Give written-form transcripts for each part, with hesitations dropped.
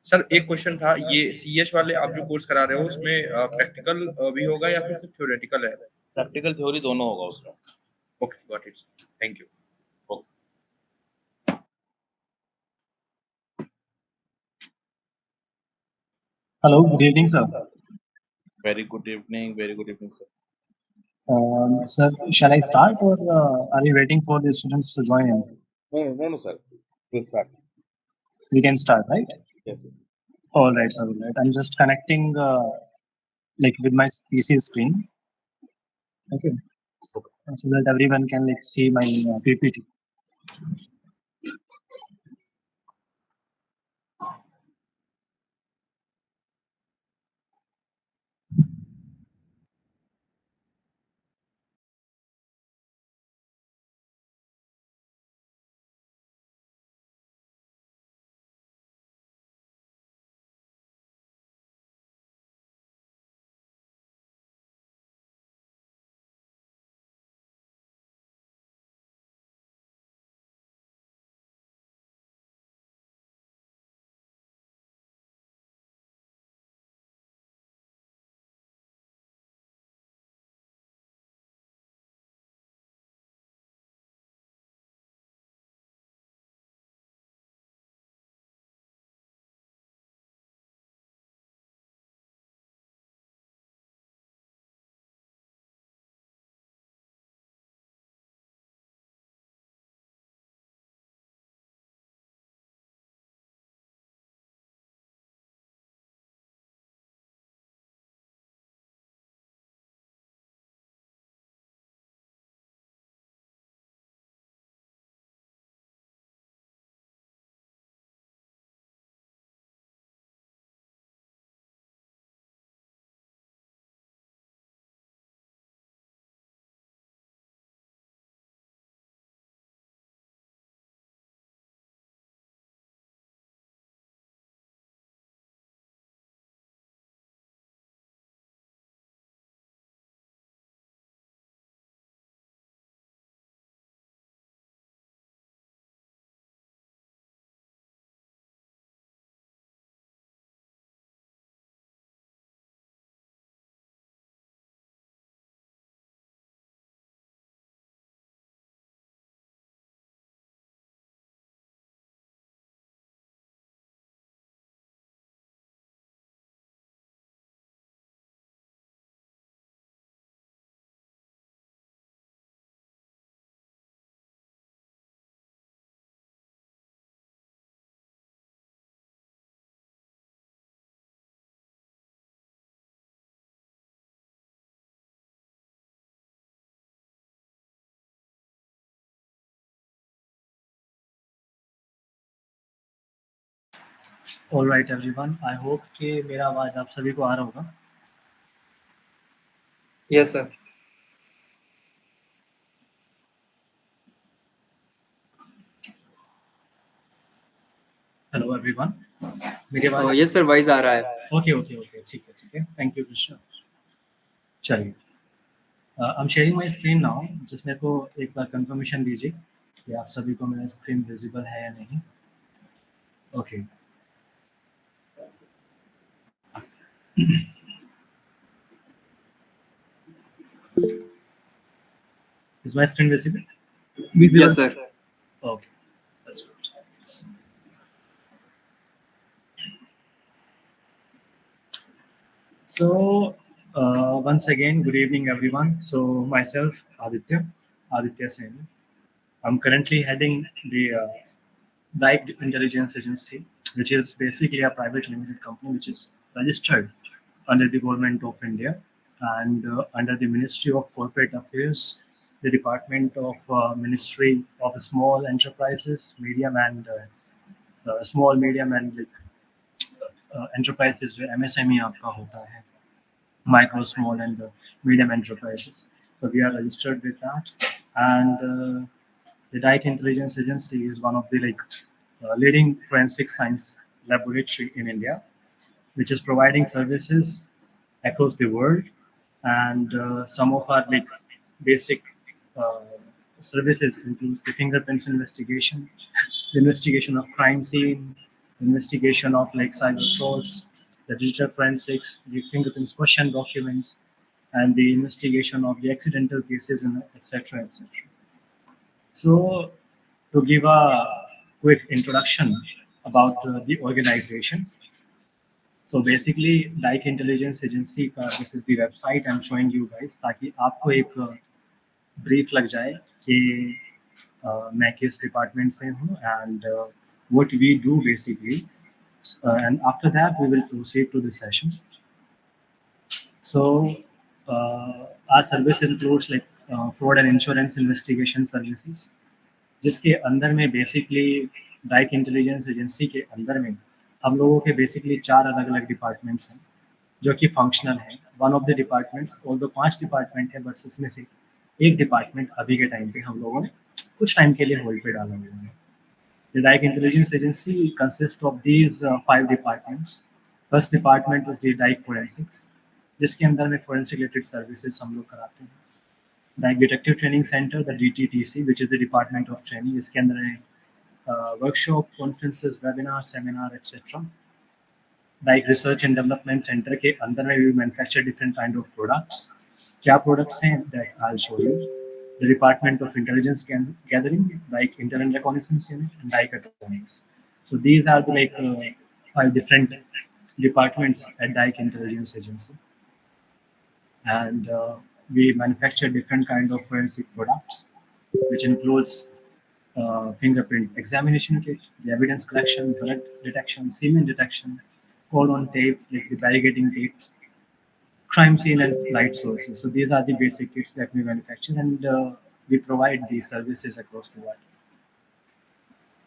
Sir एक question था, ये सीएच वाले आप जो कोर्स करा रहे हो उसमें प्रैक्टिकल भी होगा या फिर सिर्फ थ्योरेटिकल है? प्रैक्टिकल थ्योरी दोनों होगा उसमें। Okay, got it. Thank you. Hello, good evening, sir. Very good evening, sir. Sir, shall I start or are you waiting for the students to join in? No, sir. We'll start. We can start, right? Yes, sir. All right, sir. All right. I'm just connecting like with my PC screen. Okay. So that everyone can like see my PPT. All right, everyone. I hope कि मेरा आवाज आप सभी को आ रहा होगा. Yes, sir. Hello, everyone. मेरी आवाज yes, sir. Wise आ रहा है. Okay. ठीक है. Thank you, Krishna. चलिए. I'm sharing my screen now. जिस मेरे को एक बार confirmation दीजिए कि आप सभी को मेरा screen visible है या नहीं. Okay. Is my screen visible? Yes, sir. Okay, that's good. So once again, good evening, everyone. So myself, Aditya Sen. I'm currently heading the Dyke Intelligence Agency, which is basically a private limited company which is registered under the government of India and under the Ministry of Corporate Affairs, the Department of Ministry of Small Enterprises, Medium and Small, Medium and enterprises जो MSME आपका होता है, micro, small and medium enterprises. So we are registered with that, and the Dyke Intelligence Agency is one of the leading forensic science laboratory in India, which is providing services across the world, and some of our basic uh, services includes the fingerprints investigation, the investigation of crime scene, investigation of like cyber frauds, the digital forensics, the fingerprints question documents, and the investigation of the accidental cases, and etc. etc. So, to give a quick introduction about the organization. So basically, Dyke Intelligence Agency का this is the website I'm showing you guys ताकि आपको एक brief लग जाए कि मैं किस department से हूँ and what we do basically. And after that, we will proceed to the session. So our service includes like fraud and insurance investigation services, जिसके अंदर में बेसिकली डाइक इंटेलिजेंस एजेंसी के अंदर में हम लोगों के बेसिकली 4 अलग अलग डिपार्टमेंट्स हैं जो कि फंक्शनल हैं. वन ऑफ द डिपार्टमेंट्स, और 5 डिपार्टमेंट है, बट इसमें से एक डिपार्टमेंट अभी के टाइम पे हम लोगों ने कुछ टाइम के लिए होल्ड पे डाला हुआ है. The Dike intelligence agency consist of these 5 departments. First department is the Dike forensics, जिसके अंदर में फोरेंसिक रिलेटेड सर्विसेज हम लोग कराते हैं. Dike detective training centre, the DTTC, which is the department of training. इसके अंदर है workshop, conferences, webinar, seminar etcetera. Dike research and development centre के अंदर में we manufacture different kind of products. क्या प्रोडक्ट्स हैं that I will show you. The department of intelligence gathering, Dike internal recognitions unit, and Dike atomics. So these are the like 5 different departments at Dyke Intelligence Agency. And we manufacture different kind of forensic products, which includes fingerprint examination kit, the evidence collection, blood detection, semen detection, code on tape, like the barricading tapes, crime scene and light sources. So these are the basic kits that we manufacture, and we provide these services across the world.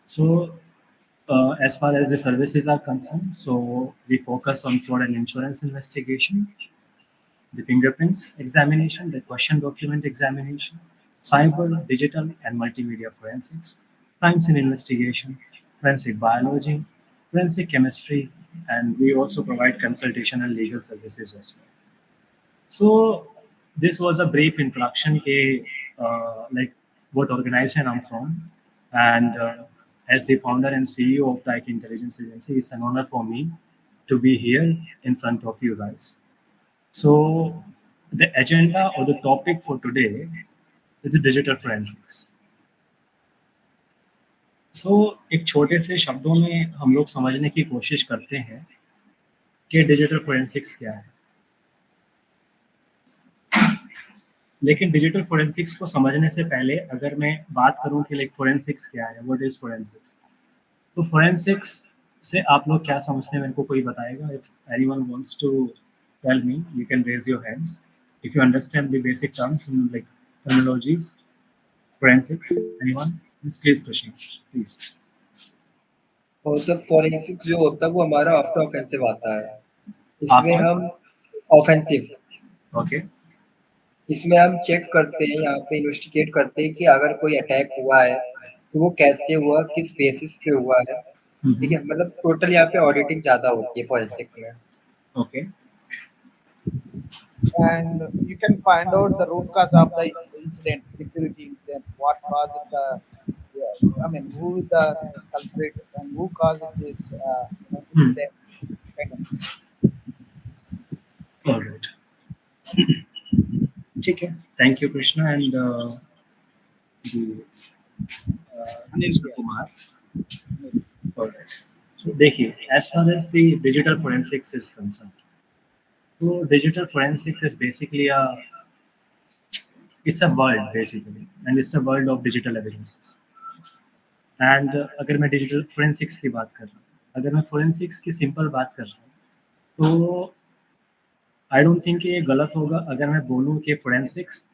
So as far as the services are concerned, so we focus on fraud and insurance investigation, the fingerprints examination, the question document examination, cyber, digital, and multimedia forensics, crime scene investigation, forensic biology, forensic chemistry, and we also provide consultation and legal services as well. So this was a brief introduction to like what organization I'm from, and as the founder and CEO of Dyke Intelligence Agency, it's an honor for me to be here in front of you guys. So the agenda or the topic for today is the digital forensics. So एक छोटे से शब्दों में हम लोग समझने की कोशिश करते हैं कि डिजिटल फोरेंसिक्स क्या है. लेकिन डिजिटल फोरेंसिक्स को समझने से पहले अगर मैं बात करूं कि लाइक फोरेंसिक्स क्या है, व्हाट इज फोरेंसिक्स, तो फोरेंसिक्स से आप लोग क्या समझते हैं, मेरे को कोई बताएगा. If anyone wants to tell me, you can raise your hands if you understand the basic terms in like terminologies. Forensics, anyone? Please question, please. और सर फोरेंसिक्स जो होता है वो हमारा आफ्टर ऑफेंसिव आता है. इसमें After? हम ऑफेंसिव, Okay. इसमें हम चेक करते हैं, यहाँ पे इन्वेस्टिगेट करते हैं कि अगर कोई अटैक हुआ है तो वो कैसे हुआ, किस बेसिस पे हुआ है. ठीक है, मतलब टोटल यहाँ पे ऑडिटिंग ज्यादा होती है फोरेंसिक में. Okay. And you can find out the root cause of the incident, security incident, what caused the, I mean, who is the culprit and who caused this incident. Kind of. All right. ठीक है. Thank you, Krishna, and Anil Kumar. All right. So देखिए, as far as the digital forensics is concerned, so digital forensics is basically it's a world basically, and it's a world of digital evidences. And अगर मैं digital forensics की बात कर रहा हूँ, अगर मैं forensics की simple बात कर रहा हूँ, तो I don't think ये गलत होगा अगर मैं बोलूँ कि forensics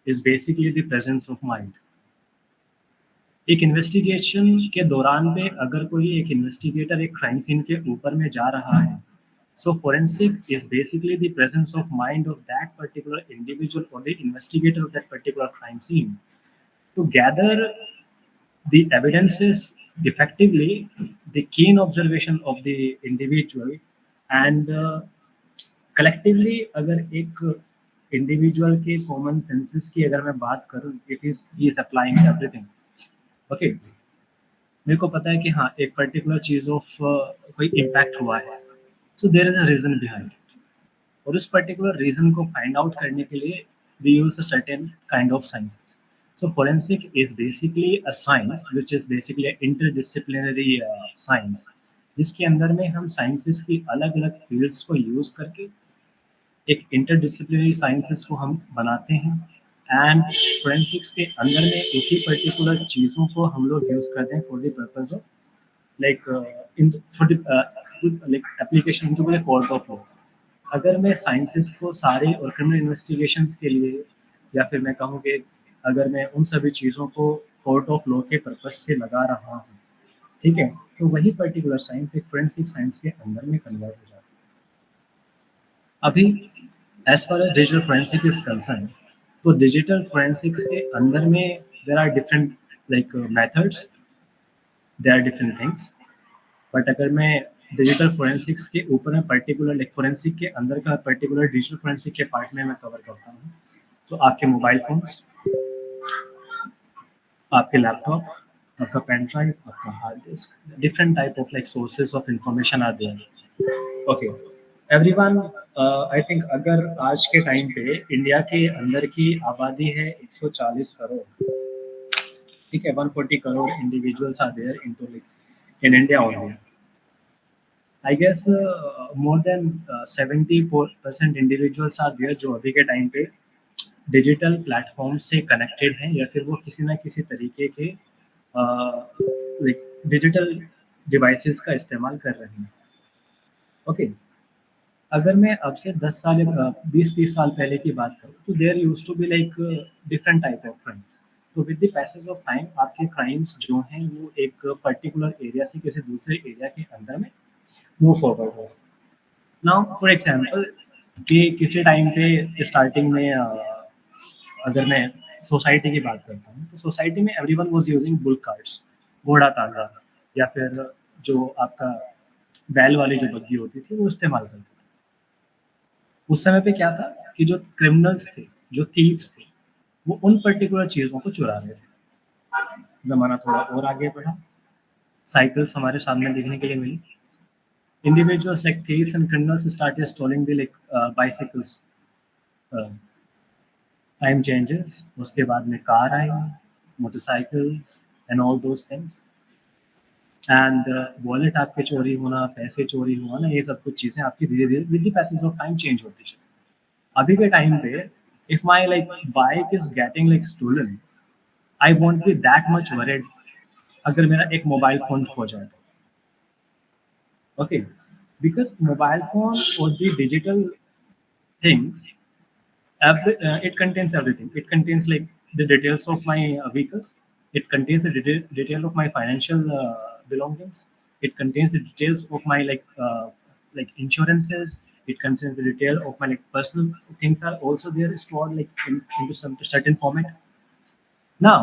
is basically the presence of mind. एक इन्वेस्टिगेशन के दौरान पे अगर कोई एक इन्वेस्टिगेटर एक क्राइम सीन के ऊपर में जा रहा है, so forensic is basically the presence of mind of that particular individual or the investigator of that particular crime scene to gather the evidences effectively, the keen observation of the individual, and collectively अगर एक individual के common senses की अगर मैं बात करूँ, if he is applying everything, okay, मेरे को पता है कि हाँ एक पर्टिकुलर चीज़ ऑफ कोई इम्पैक्ट हुआ है, so there is a reason behind it, और उस पर्टिकुलर रीज़न को फाइंड आउट करने के लिए we use a certain kind of sciences. So forensic is basically a science which is basically an interdisciplinary science, जिसके अंदर में हम साइंसेस की अलग-अलग फील्ड्स को यूज़ करके एक इंटरडिसिप्लिनरी साइंसेस को हम बनाते हैं, एंड फोरेंसिक्स के अंदर में उसी पर्टिकुलर चीज़ों को हम लोग यूज़ करते हैं for the purpose of like in for the like application into the court of law. अगर मैं साइंसेस को सारे और क्रिमिनल इन्वेस्टिगेशंस के लिए, या फिर मैं कहूँ कि अगर मैं उन सभी चीज़ों को कोर्ट ऑफ लॉ के पर्पस से लगा रहा हूँ, ठीक है, तो वही पर्टिकुलर साइंस एक फोरेंसिक साइंस के अंदर में कन्वर्ट हो जाती है. अभी as far as digital forensic is concern, तो डिजिटल फोरेंसिक्स के अंदर में there are different like methods, there are different things, but अगर मैं डिजिटल फोरेंसिक्स के ऊपर में पर्टिकुलर लाइक फोरेंसिक के अंदर का पर्टिकुलर डिजिटल फोरेंसिक के पार्ट में मैं कवर करता हूँ, तो आपके मोबाइल फोन्स, आपके लैपटॉप, आपका पेन ड्राइव, आपका hard disk, different type of like sources of information are there. Okay everyone, I think अगर आज के टाइम पे इंडिया के अंदर की आबादी है 140 करोड़, ठीक है, 140 crore individuals are there into like in India only. I guess more than 70% individuals are there जो अभी के टाइम पे डिजिटल प्लेटफॉर्म से कनेक्टेड हैं, या फिर वो किसी ना किसी तरीके के लाइक डिजिटल डिवाइसेस का इस्तेमाल कर रहे हैं. ओके अगर मैं अब से 10 साल 20-30 साल पहले की बात करूँ, तो there used to be like different type of crimes. तो with the passage of time आपके क्राइम्स जो हैं वो एक पर्टिकुलर एरिया से किसी दूसरे एरिया के अंदर में मूव फॉरवर्ड हो. नाउ फॉर एग्जांपल कि किसी टाइम पे स्टार्टिंग में अगर मैं सोसाइटी की बात करता हूँ, तो सोसाइटी में everyone was using bull carts, घोड़ा तांगा, या फिर जो आपका बैल वाली जो बग्गी होती थी वो इस्तेमाल करते थे. उस समय पे क्या था कि जो क्रिमिनल्स थे, जो थीव्स थे, वो उन पर्टिकुलर चीज़ों को चुरा रहे थे. ज़माना थोड़ा और आगे बढ़ा, साइकिल्स हमारे सामने देखने के लिए मिली. Individuals like thieves and criminals started stealing the like bicycles. Time changes. उसके बाद में car I, motorcycles and all those things. And wallet आपके चोरी होना, पैसे चोरी होना ना, ये सब कुछ चीज़ें आपकी धीरे-धीरे with the passage of time change होती चली. अभी के टाइम पे if my like bike is getting like stolen, I won't be that much worried अगर मेरा एक मोबाइल फ़ोन खो जाए तो. Okay, because mobile phone or the digital things, it contains everything. It contains like the details of my vehicles. It contains the detail of my financial belongings. It contains the details of my like insurances. It contains the detail of my like personal things are also there stored like into some certain format. Now,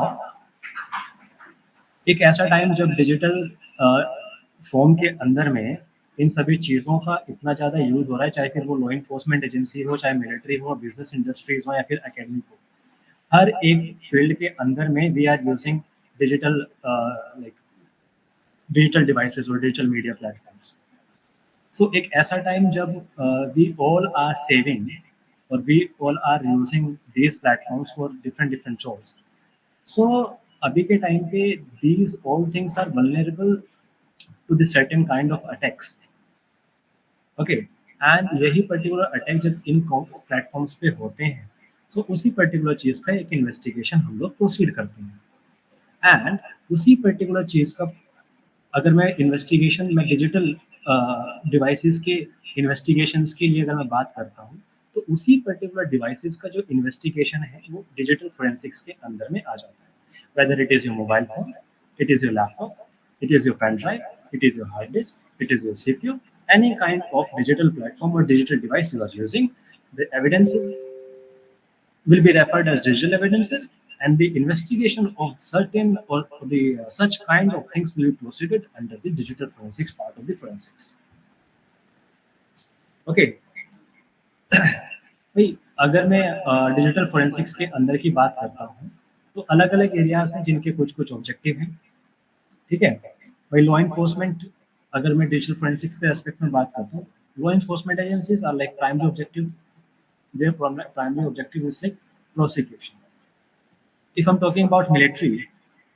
एक ऐसा time जब digital form के अंदर में इन सभी चीज़ों का इतना ज़्यादा यूज़ हो रहा है, चाहे फिर वो लॉ इन्फोर्समेंट एजेंसी हो, चाहे मिलिट्री हो, बिजनेस इंडस्ट्रीज हो, या फिर एकेडमिक हो, हर एक फील्ड के अंदर में we are using digital like digital devices और डिजिटल मीडिया प्लेटफॉर्म्स. सो एक ऐसा टाइम जब वी ऑल आर सेविंग और we all are using these platforms for different different jobs. So अभी के टाइम पे these all things are vulnerable to the certain kind of attacks. Okay and यही particular attack जब इन platforms पे होते हैं, तो उसी पर्टिकुलर चीज़ का एक इन्वेस्टिगेशन हम लोग प्रोसीड करते हैं. एंड उसी पर्टिकुलर चीज़ का अगर मैं इन्वेस्टिगेशन में डिजिटल डिवाइसेस के इन्वेस्टिगेशंस के लिए अगर मैं बात करता हूँ, तो उसी पर्टिकुलर डिवाइसेस का जो इन्वेस्टिगेशन है वो डिजिटल फोरेंसिक्स के अंदर में आ जाता है. Whether it is your mobile phone, it is your laptop, it is your pen drive, it is your hard disk, it is your CPU, any kind of digital platform or digital device you are using, the evidences will be referred as digital evidences, and the investigation of certain or the such kind of things will be proceeded under the digital forensics part of the forensics. Okay. भाई अगर मैं digital forensics के अंदर की बात करता हूँ, तो अलग अलग एरियाज हैं जिनके कुछ कुछ ऑब्जेक्टिव हैं, ठीक है। भाई लॉ इन्फोर्समेंट, अगर मैं डिजिटल फोरेंसिक्स के एस्पेक्ट में बात करता हूँ, law enforcement agencies are like primary objective, their primary objective is like prosecution. If I'm talking about military,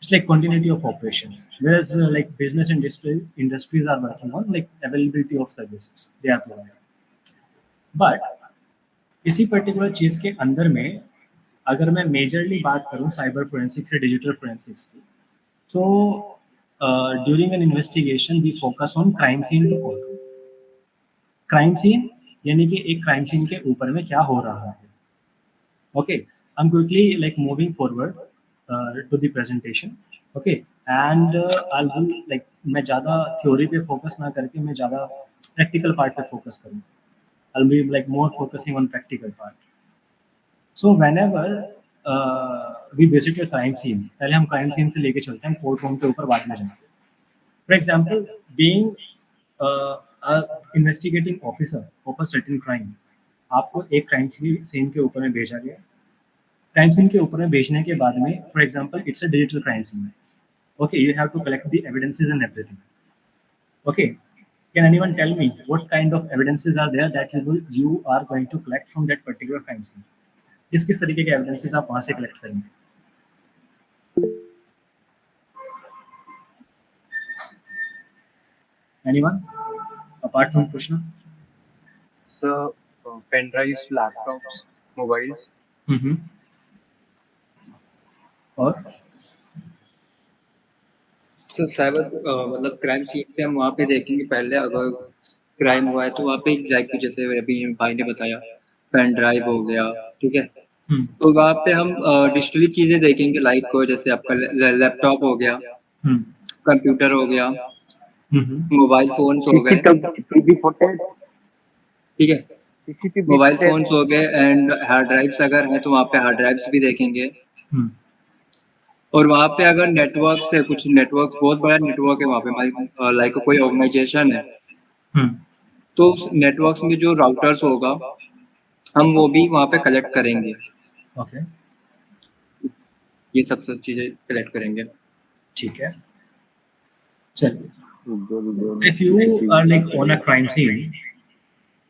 it's like continuity of operations, whereas like business industries are working on like availability of services they are providing. But इसी particular चीज के अंदर में अगर मैं majorly बात करूं cyber forensics या डिजिटल फोरेंसिक्स की, so during an investigation we focus on crime scene to control. Crime scene यानी कि एक क्राइम सीन के ऊपर में क्या हो रहा है. Okay, I'm quickly like moving forward to the presentation. Okay, and I'll do like मैं ज़्यादा theory पे focus ना करके मैं ज़्यादा practical part पे focus करूँ. I'll be like more focusing on practical part. So whenever we visit a crime scene, पहले हम crime scene से लेके चलते हैं court room के ऊपर बाद में जाएंगे. For example, being a investigating officer of a certain crime, आपको एक क्राइम सीन के ऊपर में भेजा गया. क्राइम सीन के ऊपर में भेजने के बाद में for example it's a digital crime scene. Okay, you have to collect the evidences and everything. Okay, can anyone tell me what kind of evidences are there that you are going to collect from that particular crime scene? किस तरीके के evidences आप वहां से collect करेंगे? Anyone apart from Krishna? So, pen drives, laptops, mobiles. और तो cyber मतलब क्राइम सीन पे हम वहाँ पे देखेंगे पहले अगर क्राइम हुआ है तो वहाँ पे एग्जैक्टली जैसे अभी भाई ने बताया पेन ड्राइव हो गया, ठीक है. तो वहाँ पे हम डिजिटली चीजें देखेंगे लाइक जैसे आपका लैपटॉप हो गया, कंप्यूटर हो गया, मोबाइल फोन्स हो गए, ठीक है, मोबाइल फोन्स हो गए एंड हार्ड ड्राइव्स अगर है तो वहाँ पे हार्ड ड्राइव्स भी देखेंगे. और वहाँ पे अगर नेटवर्क से कुछ नेटवर्क बहुत बड़ा नेटवर्क है वहाँ पे लाइक कोई ऑर्गेनाइजेशन है तो उस नेटवर्क में जो राउटर्स होगा हम वो भी वहाँ पे कलेक्ट करेंगे. ओके, ये सब चीजें कलेक्ट करेंगे. ठीक है, चलिए. If you are like on a crime scene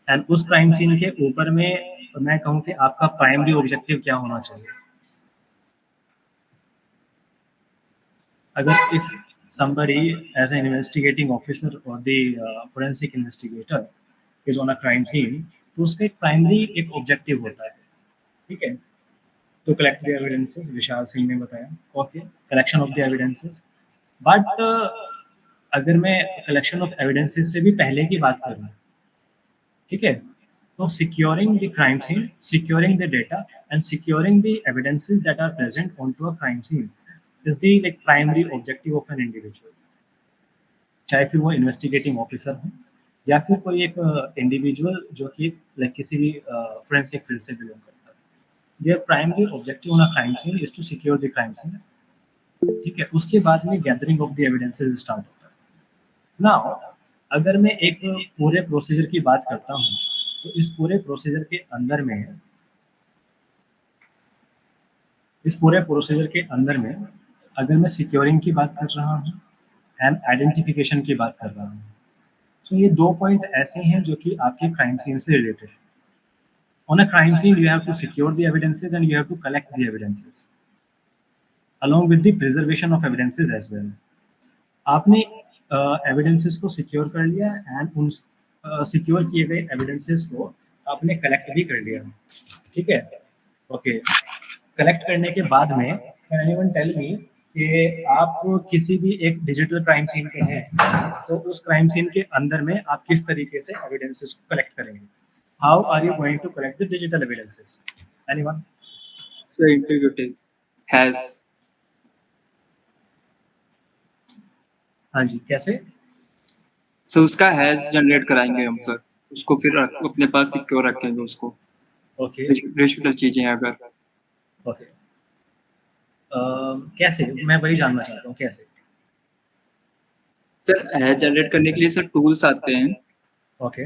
and उस क्राइम सीन के ऊपर में मैं कहूँ कि आपका प्राइमरी ऑब्जेक्टिव क्या होना चाहिए? अगर if somebody as an investigating officer or the forensic investigator is on a crime scene, तो उसका एक प्राइमरी एक ऑब्जेक्टिव होता है, ठीक है. तो collect the evidences, Vishal Singh ने बताया. Okay, collection of the evidences. But अगर मैं कलेक्शन ऑफ एविडेंसेस से भी पहले की बात करूँ, ठीक है, तो securing the crime scene, securing the data and securing the evidences that are present on to a crime scene is the like primary objective of an individual. चाहे फिर वो इन्वेस्टिगेटिंग ऑफिसर हो या फिर कोई एक इंडिविजुअल जो कि लाइक किसी भी फोरेंसिक फील्ड से बिलोंग करता है. Their primary objective on a crime scene is to secure the crime scene, ठीक है. उसके बाद में gathering of the evidences start होता है. नाउ अगर मैं एक पूरे प्रोसीजर की बात करता हूँ तो इस पूरे प्रोसीजर के अंदर में अगर मैं सिक्योरिंग की बात कर रहा हूँ एंड आइडेंटिफिकेशन की बात कर रहा हूँ, सो ये 2 पॉइंट ऐसे हैं जो कि आपके क्राइम सीन से रिलेटेड है. On a crime scene you have to secure the evidences and you have to collect the evidences along with the preservation of evidences as well. आपने एविडेंसेस को सिक्योर कर लिया एंड उन secure किए गए evidences को आपने कलेक्ट भी कर लिया, ठीक है. ओके, कलेक्ट करने के बाद में कैन एनीवन टेल मी कि आप किसी भी एक डिजिटल क्राइम सीन पे हैं तो उस क्राइम सीन के अंदर में आप किस तरीके से एविडेंसेस को कलेक्ट करेंगे? How are you going to collect the digital evidences? Anyone? So integrity has. हाँ जी, कैसे? So उसका हैश जनरेट कराएंगे हम सर, उसको फिर अपने पास सिक्योर रखेंगे उसको. ओके, डिजिटल चीजें अगर. ओके, कैसे? मैं वही जानना चाहता हूँ, कैसे? सर हैश जनरेट करने के लिए सर टूल्स आते हैं. ओके,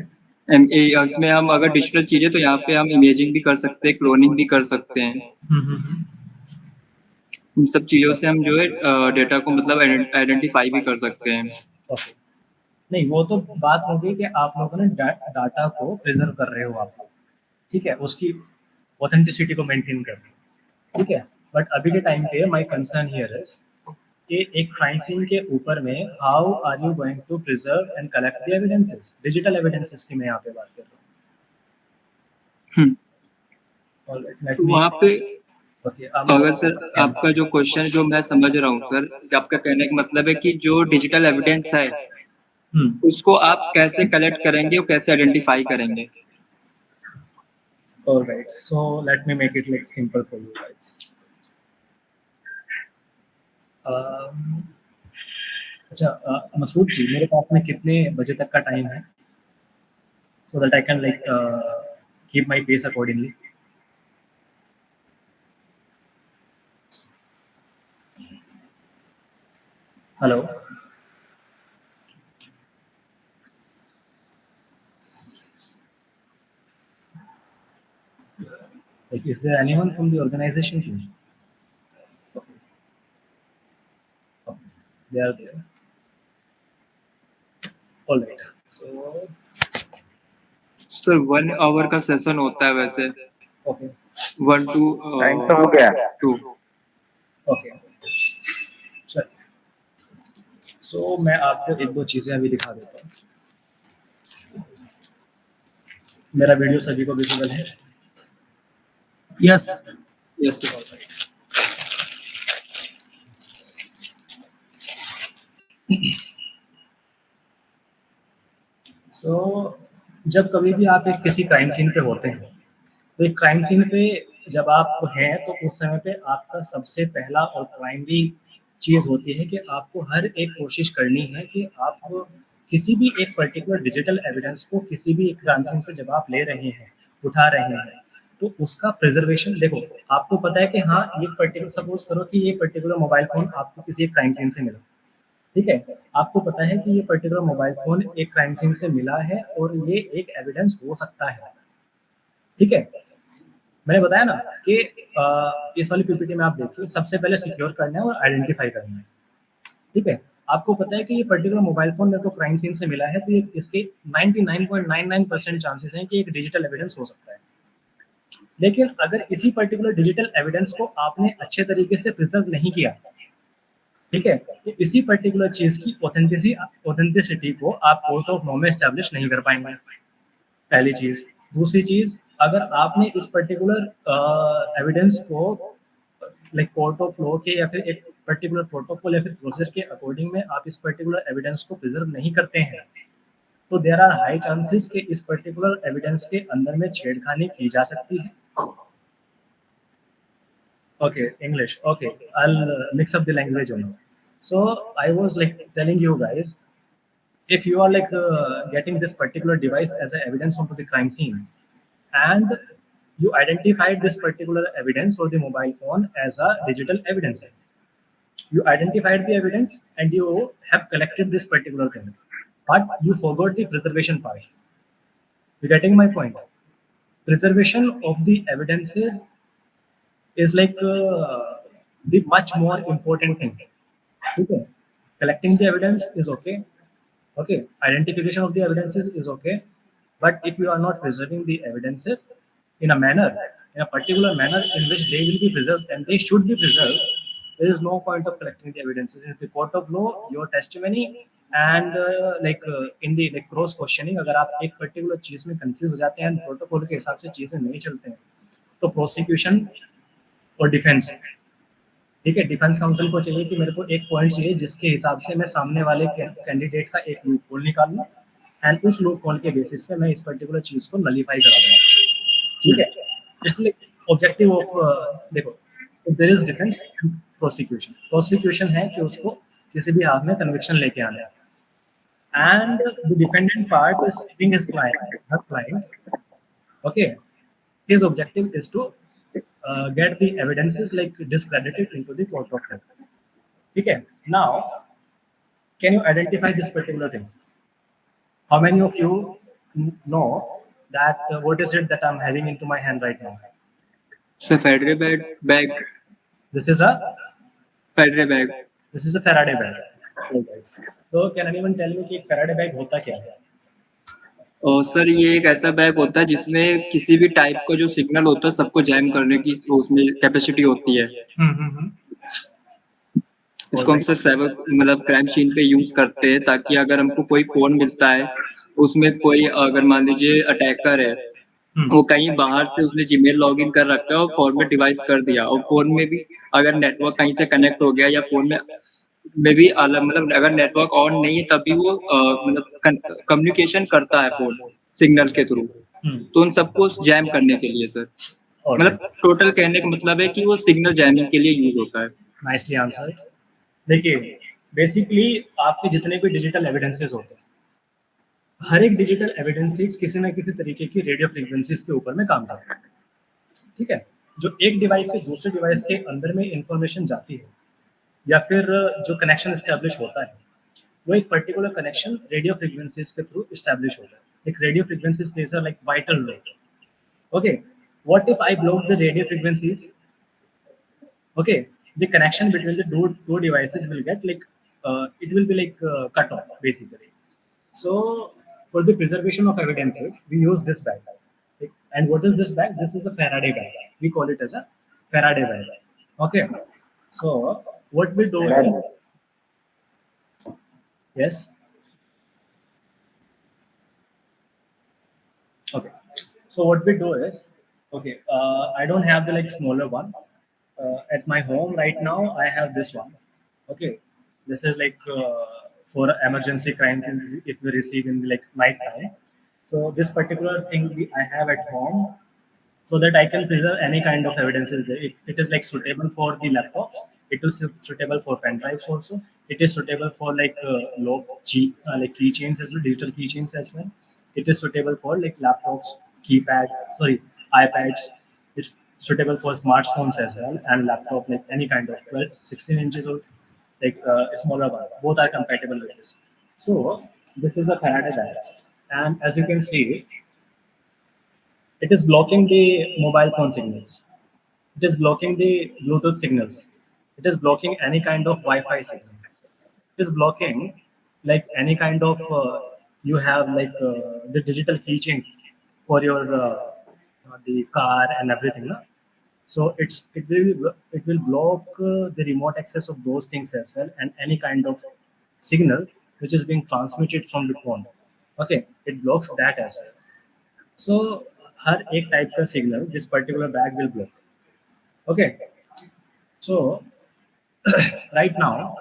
इसमें हम अगर डिजिटल चीजें तो यहाँ पे हम इमेजिंग भी कर सकते हैं, क्लोनिंग भी कर सकते हैं. इन सब चीज़ों से हम जो है डेटा को मतलब आइडेंटिफाई भी कर सकते हैं। ओके, नहीं वो तो बात हो गई कि आप लोगों ने डाटा को प्रिजर्व कर रहे हो आप लोग, ठीक है, उसकी ऑथेंटिसिटी को मेंटेन कर रहे हो, ठीक है। बट अभी के टाइम पे माय कंसर्न हियर इज कि एक क्राइम सीन के ऊपर में how are you going to preserve and collect the evidences, digital evidences की मैं यहाँ पे बात कर रहा हूँ। तो वहाँ पे ओके, अगर सर आपका जो क्वेश्चन जो मैं समझ रहा हूँ सर, कि आपका कहने का मतलब है कि जो डिजिटल एविडेंस है उसको आप कैसे कलेक्ट करेंगे और कैसे आइडेंटिफाई करेंगे? All right, so let me make it like simple for you guys. अच्छा, मसूद जी, मेरे पास में कितने बजे तक का टाइम है, so that I can like keep my pace accordingly. Hello. Like, is there anyone from the organization here? Okay. Okay. They are there. All right. So, sir 1 hour का सेशन होता है वैसे, okay. 1 to टाइम तो हो गया 2। Okay. चल, so मैं आपको एक दो चीजें अभी दिखा देता हूँ। मेरा वीडियो सभी को विजिबल है? Yes yes sir. सो जब कभी भी आप एक किसी क्राइम सीन पे होते हैं, तो एक क्राइम सीन पे जब आप हैं तो उस समय पे आपका सबसे पहला और प्राइमरी चीज़ होती है कि आपको हर एक कोशिश करनी है कि आप किसी भी एक पर्टिकुलर डिजिटल एविडेंस को किसी भी एक क्राइम सीन से जब आप ले रहे हैं, उठा रहे हैं, तो उसका प्रिजर्वेशन देखो, आपको पता है कि हाँ, ये पर्टिकुलर सपोज करो कि ये पर्टिकुलर मोबाइल फ़ोन आपको किसी एक क्राइम सीन से मिला, ठीक है? आपको पता है कि ये पर्टिकुलर मोबाइल फ़ोन एक क्राइम सीन से मिला है और ये एक एविडेंस हो सकता है, ठीक है? मैंने बताया ना कि इस वाली पीपीटी में आप देखिए, सबसे पहले सिक्योर करना है और आइडेंटिफाई करना है, ठीक है? आपको पता है कि ये पर्टिकुलर मोबाइल फ़ोन मेरे को क्राइम सीन से मिला है, तो ये इसके 99.99% चांसेस हैं कि एक डिजिटल एविडेंस हो सकता है। लेकिन अगर इसी पर्टिकुलर डिजिटल एविडेंस को आपने अच्छे तरीके से प्रिजर्व नहीं किया, ठीक है, तो इसी पर्टिकुलर चीज़ की ऑथेंटिसिटी को आप कोर्ट ऑफ लॉ में एस्टैब्लिश नहीं कर पाएंगे, पहली चीज़। दूसरी चीज़, अगर आपने इस पर्टिकुलर एविडेंस को लाइक कोर्ट ऑफ लॉ के या फिर एक पर्टिकुलर प्रोटोकॉल या फिर प्रोसीजर के अकॉर्डिंग में आप इस पर्टिकुलर एविडेंस को प्रिजर्व नहीं करते हैं, तो देयर आर हाई चांसेस कि इस पर्टिकुलर एविडेंस के अंदर में छेड़खानी की जा सकती है। Okay, English. Okay, I'll mix up the language only. So I was like telling you guys, if you are like getting this particular device as an evidence onto the crime scene, and you identified this particular evidence or the mobile phone as a digital evidence, you identified the evidence and you have collected this particular thing, but you forgot the preservation part. You getting my point? Preservation of the evidences is like the much more important thing. Okay, collecting the evidence is okay. Okay, identification of the evidences is okay, but if you are not preserving the evidences in a manner, in a particular manner in which they will be preserved and they should be preserved, there is no point of collecting the evidences. In the court of law, your testimony and in the like cross questioning, अगर आप एक particular चीज में confuse हो जाते हैं and protocol के हिसाब से चीजें नहीं चलते हैं, तो prosecution और डिफेंस, ठीक है, डिफेंस काउंसिल को चाहिए कि मेरे को एक पॉइंट चाहिए जिसके हिसाब से मैं सामने वाले कैंडिडेट का एक लूप होल निकाल लूँ एंड उस लूप होल के बेसिस पे मैं इस पर्टिकुलर चीज़ को नलीफाई करा दूँ, ठीक है? इसलिए ऑब्जेक्टिव ऑफ देखो, देयर इज डिफेंस, प्रोसिक्यूशन है कि उसको किसी भी हाथ में कन्विक्शन लेके आना है, and the defendant part is saving his client, okay, his objective is to get the evidences like discredited into the court of law. Okay, now can you identify this particular thing? How many of you know that what is it that I'm having into my hand right now? So Federal bag. This is a Faraday bag. This is a Faraday bag. Alright. So can anyone tell me कि Faraday bag होता क्या है? और sir ये एक ऐसा bag होता है जिसमें किसी भी टाइप का जो सिग्नल होता है सबको जैम करने की उसमें कैपेसिटी होती है। इसको हम सर साइबर मतलब क्राइम सीन पे यूज करते हैं ताकि अगर हमको कोई फोन मिलता है उसमें कोई अगर मान लीजिए अटैकर है वो कहीं बाहर से उसने जीमेल लॉगिन कर रखा है और फोन में डिवाइस कर दिया और फोन में भी अगर नेटवर्क कहीं से कनेक्ट हो गया या फोन में भी अलग मतलब अगर नेटवर्क ऑन नहीं है तभी वो मतलब कम्युनिकेशन करता है फोन सिग्नल के थ्रू तो उन सबको जैम करने के लिए सर मतलब टोटल कहने का मतलब है कि वो सिग्नल जैमिंग के लिए यूज होता है। Nicely answer. देखिए बेसिकली आपके जितने भी डिजिटल एविडेंसेस होते हैं हर एक डिजिटल एविडेंसेस किसी ना किसी तरीके की रेडियो फ्रीक्वेंसीज के ऊपर में काम करता है, ठीक है। जो एक डिवाइस से दूसरे डिवाइस के अंदर में इंफॉर्मेशन जाती है या फिर जो कनेक्शन इस्टेब्लिश होता है वो एक पर्टिकुलर कनेक्शन रेडियो फ्रीक्वेंसीज के थ्रू इस्टेब्लिश होता है। एक radio frequencies plays a like vital role. Okay, what if I block the radio frequencies? Okay, the connection between the two devices will get like it will be like cut off basically. So for the preservation of evidences we use this bag. And what is this bag? This is a Faraday bag. We call it as a Faraday bag. Okay, so what we do yes, okay, so what we do is okay, I don't have the like smaller one. At my home right now I have this one. Okay, this is like for emergency crimes if we receive in like night time. So this particular thing I have at home so that I can preserve any kind of evidences there. It is like suitable for the laptops. It is suitable for pen drives also. It is suitable for like like keychains as well, digital keychains as well. It is suitable for like laptops, iPads. It's suitable for smartphones as well and laptop like any kind of 12, 16 inches or like smaller one. Both are compatible with this. So this is a Faraday diagram, and as you can see, it is blocking the mobile phone signals. It is blocking the Bluetooth signals. It is blocking any kind of Wi-Fi signal. It is blocking like any kind of you have like the digital keychains for your the car and everything. No? So it will block the remote access of those things as well and any kind of signal which is being transmitted from the phone. Okay, it blocks that as well. So हर एक type का signal this particular bag will block. Okay, so right now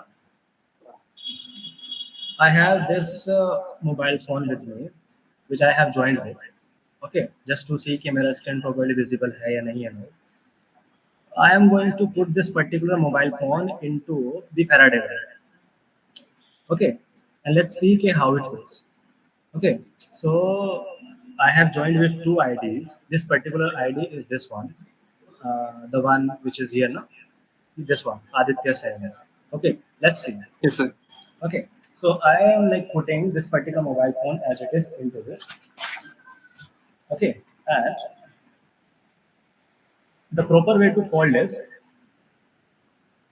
I have this mobile phone with me which I have joined with, okay, just to see कि मेरा screen properly visible है या नहीं है। I am going to put this particular mobile phone into the Faraday bag, okay, and let's see कि how it goes. Okay, so I have joined with two IDs. This particular ID is this one, the one which is here now. This one, Aditya Sen. Okay, let's see. Yes sir. Okay, so I am like putting this particular mobile phone as it is into this. Okay, and the proper way to fold is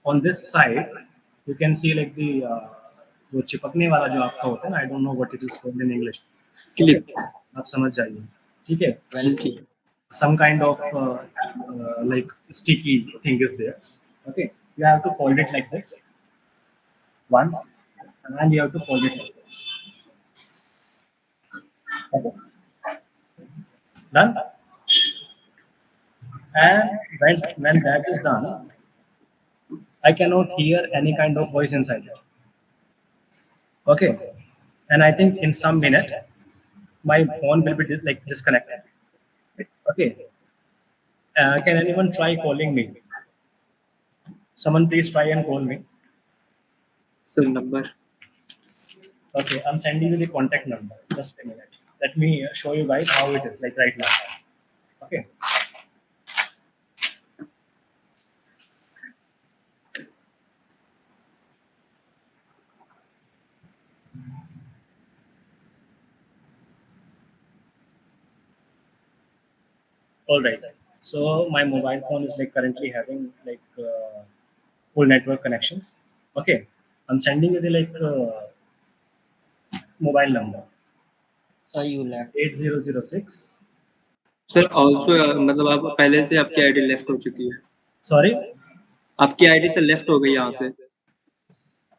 on this side. You can see like the वो चिपकने वाला जो आपका होता है ना, I don't know what it is called in English. Clip. आप समझ जाइए, ठीक है। Okay. Some kind of like sticky thing is there. Okay, you have to fold it like this once, and you have to fold it like this. Okay, done. And when that is done, I cannot hear any kind of voice inside it. Okay, and I think in some minute my phone will be like disconnected. Okay, can anyone try calling me? Someone please try and call me. Sir number. Okay, I'm sending you the contact number. Just a minute. Let me show you guys how it is like right now. Okay. All right. So my mobile phone is like currently having like full network connections. Okay, I'm sending you the mobile number So you left. 8006. Sir also मतलब आप पहले से आपकी ID left हो चुकी है, Sorry. आपकी ID से लेफ्ट हो गई यहाँ से।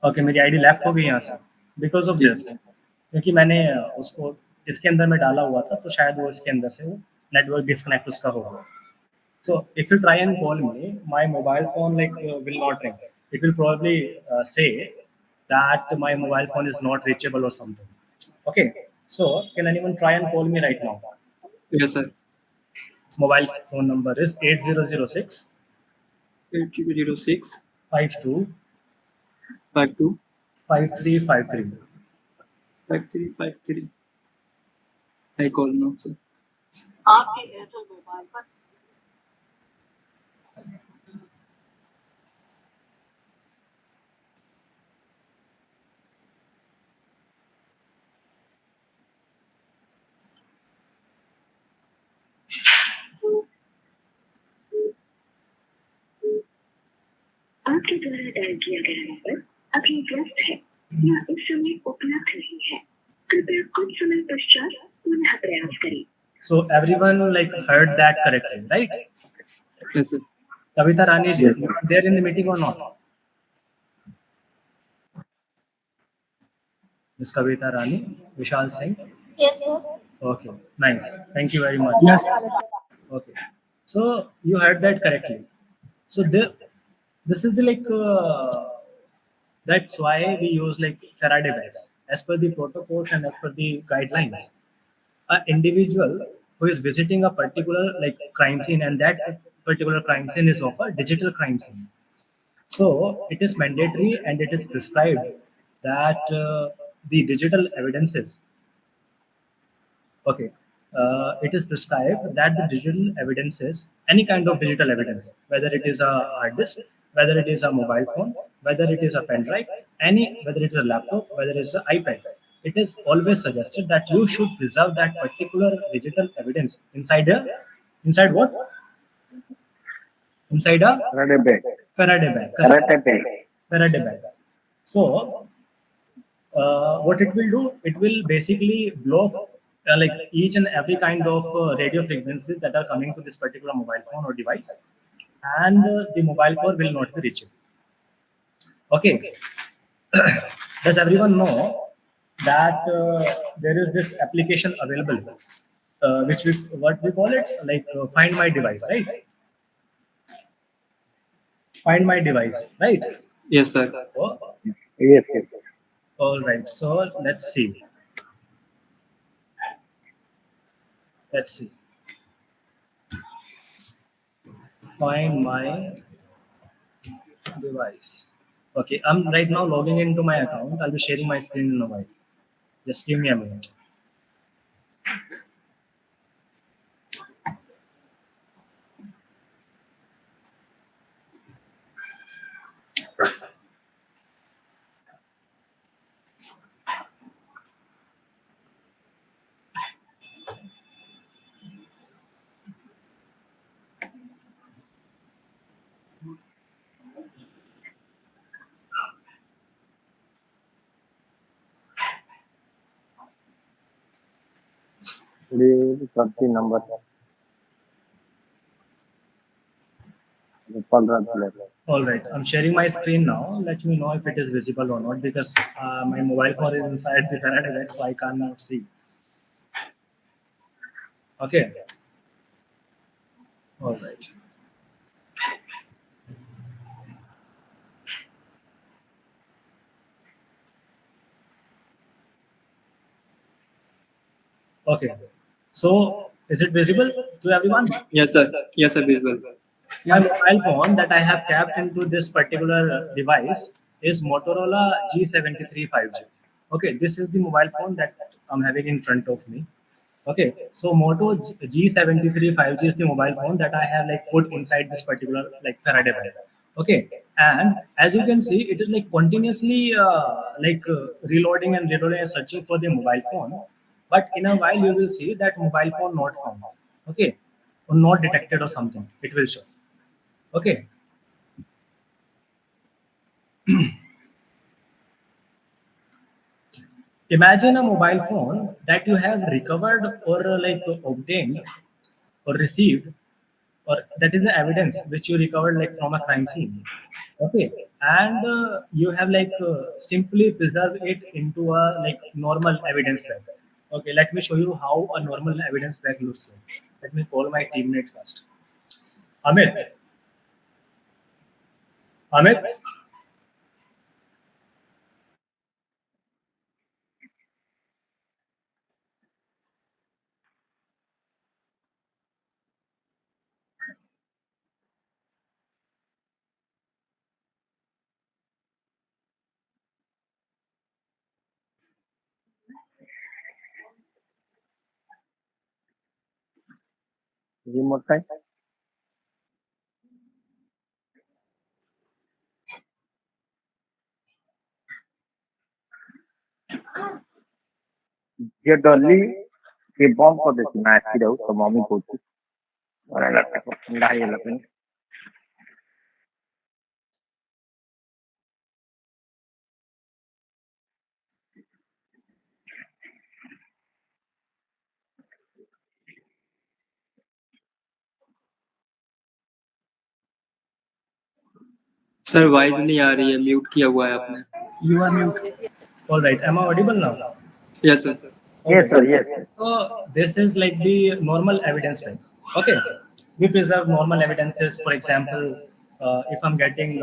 ओके, मेरी आईडी लेफ्ट हो गई यहाँ से बिकॉज ऑफ दिस, क्योंकि मैंने उसको इसके अंदर में डाला हुआ था, तो शायद वो इसके अंदर से वो नेटवर्क डिस्कनेक्ट उसका होगा. So if you try and call me, my mobile phone will not ring. It will probably say that my mobile phone is not reachable or something. Okay. So can anyone try and call me right now? Yes sir. Mobile phone number is 8006 8006 52 52 5353. 5353 I call now sir। आपके Airtel mobile पर आपके द्वारा dial किया गया number अभी व्यस्त है या इस समय उपलब्ध नहीं है, कृपया कुछ समय पश्चात पुनः प्रयास करें। So everyone heard that correctly, right? Yes sir. Kavita Rani ji, they are in the meeting or not? Miss Kavita Rani, Vishal Singh. Yes, sir. Okay, nice. Thank you very much. Yes. Okay, so you heard that correctly. So this is the that's why we use Faraday bells as per the protocols and as per the guidelines. An individual who is visiting a particular crime scene, and that particular crime scene is of a digital crime scene. So it is mandatory and it is prescribed that the digital evidences, okay, it is prescribed that the digital evidences, any kind of digital evidence, whether it is a hard disk, whether it is a mobile phone, whether it is a pen drive, whether it is a laptop, whether it is an iPad, it is always suggested that you should preserve that particular digital evidence inside what? Inside a Faraday bag. Faraday bag. Faraday bag. So what it will do, it will basically block each and every kind of radio frequencies that are coming to this particular mobile phone or device, and the mobile phone will not be reachable. Okay. Does everyone know that there is this application available, what we call it, Find My Device, right? Find My Device, right? Yes sir. Oh, Yes. all right. So let's see. Find My Device. Okay, I'm right now logging into my account. I'll be sharing my screen in a while. Just give me a minute. number. All right, I'm sharing my screen now. Let me know if it is visible or not, because my mobile phone is inside the Faraday bag, so I cannot see. Okay. All right. Okay. So is it visible to everyone? Yes sir. Yes sir, visual. My mobile phone that I have kept into this particular device is Motorola G73 5G. Okay, this is the mobile phone that I'm having in front of me. Okay, so Moto G73 5G is the mobile phone that I have put inside this particular Faraday bag. Okay, and as you can see, it is continuously reloading and reloading and searching for the mobile phone. But in a while, you will see that mobile phone not found. Okay, or not detected or something. It will show. Okay. Imagine a mobile phone that you have recovered or like obtained or received, or that is the evidence which you recovered like from a crime scene. Okay, and you have like simply preserved it into a like normal evidence bag. Okay, let me show you how a normal evidence bag looks like. Let me call my teammate first. Amit. Amit. Remote time. You're dolly che bomb for this match daw sa mommy ko. Wala na ako. Dahil lang. Sir voice नहीं आ रही है, mute किया हुआ है आपने। You are mute. All right. Am I audible now? Yes sir. Yes sir, yes. So this is like the normal evidence bag. Okay, we preserve normal evidences. For example, if I'm getting,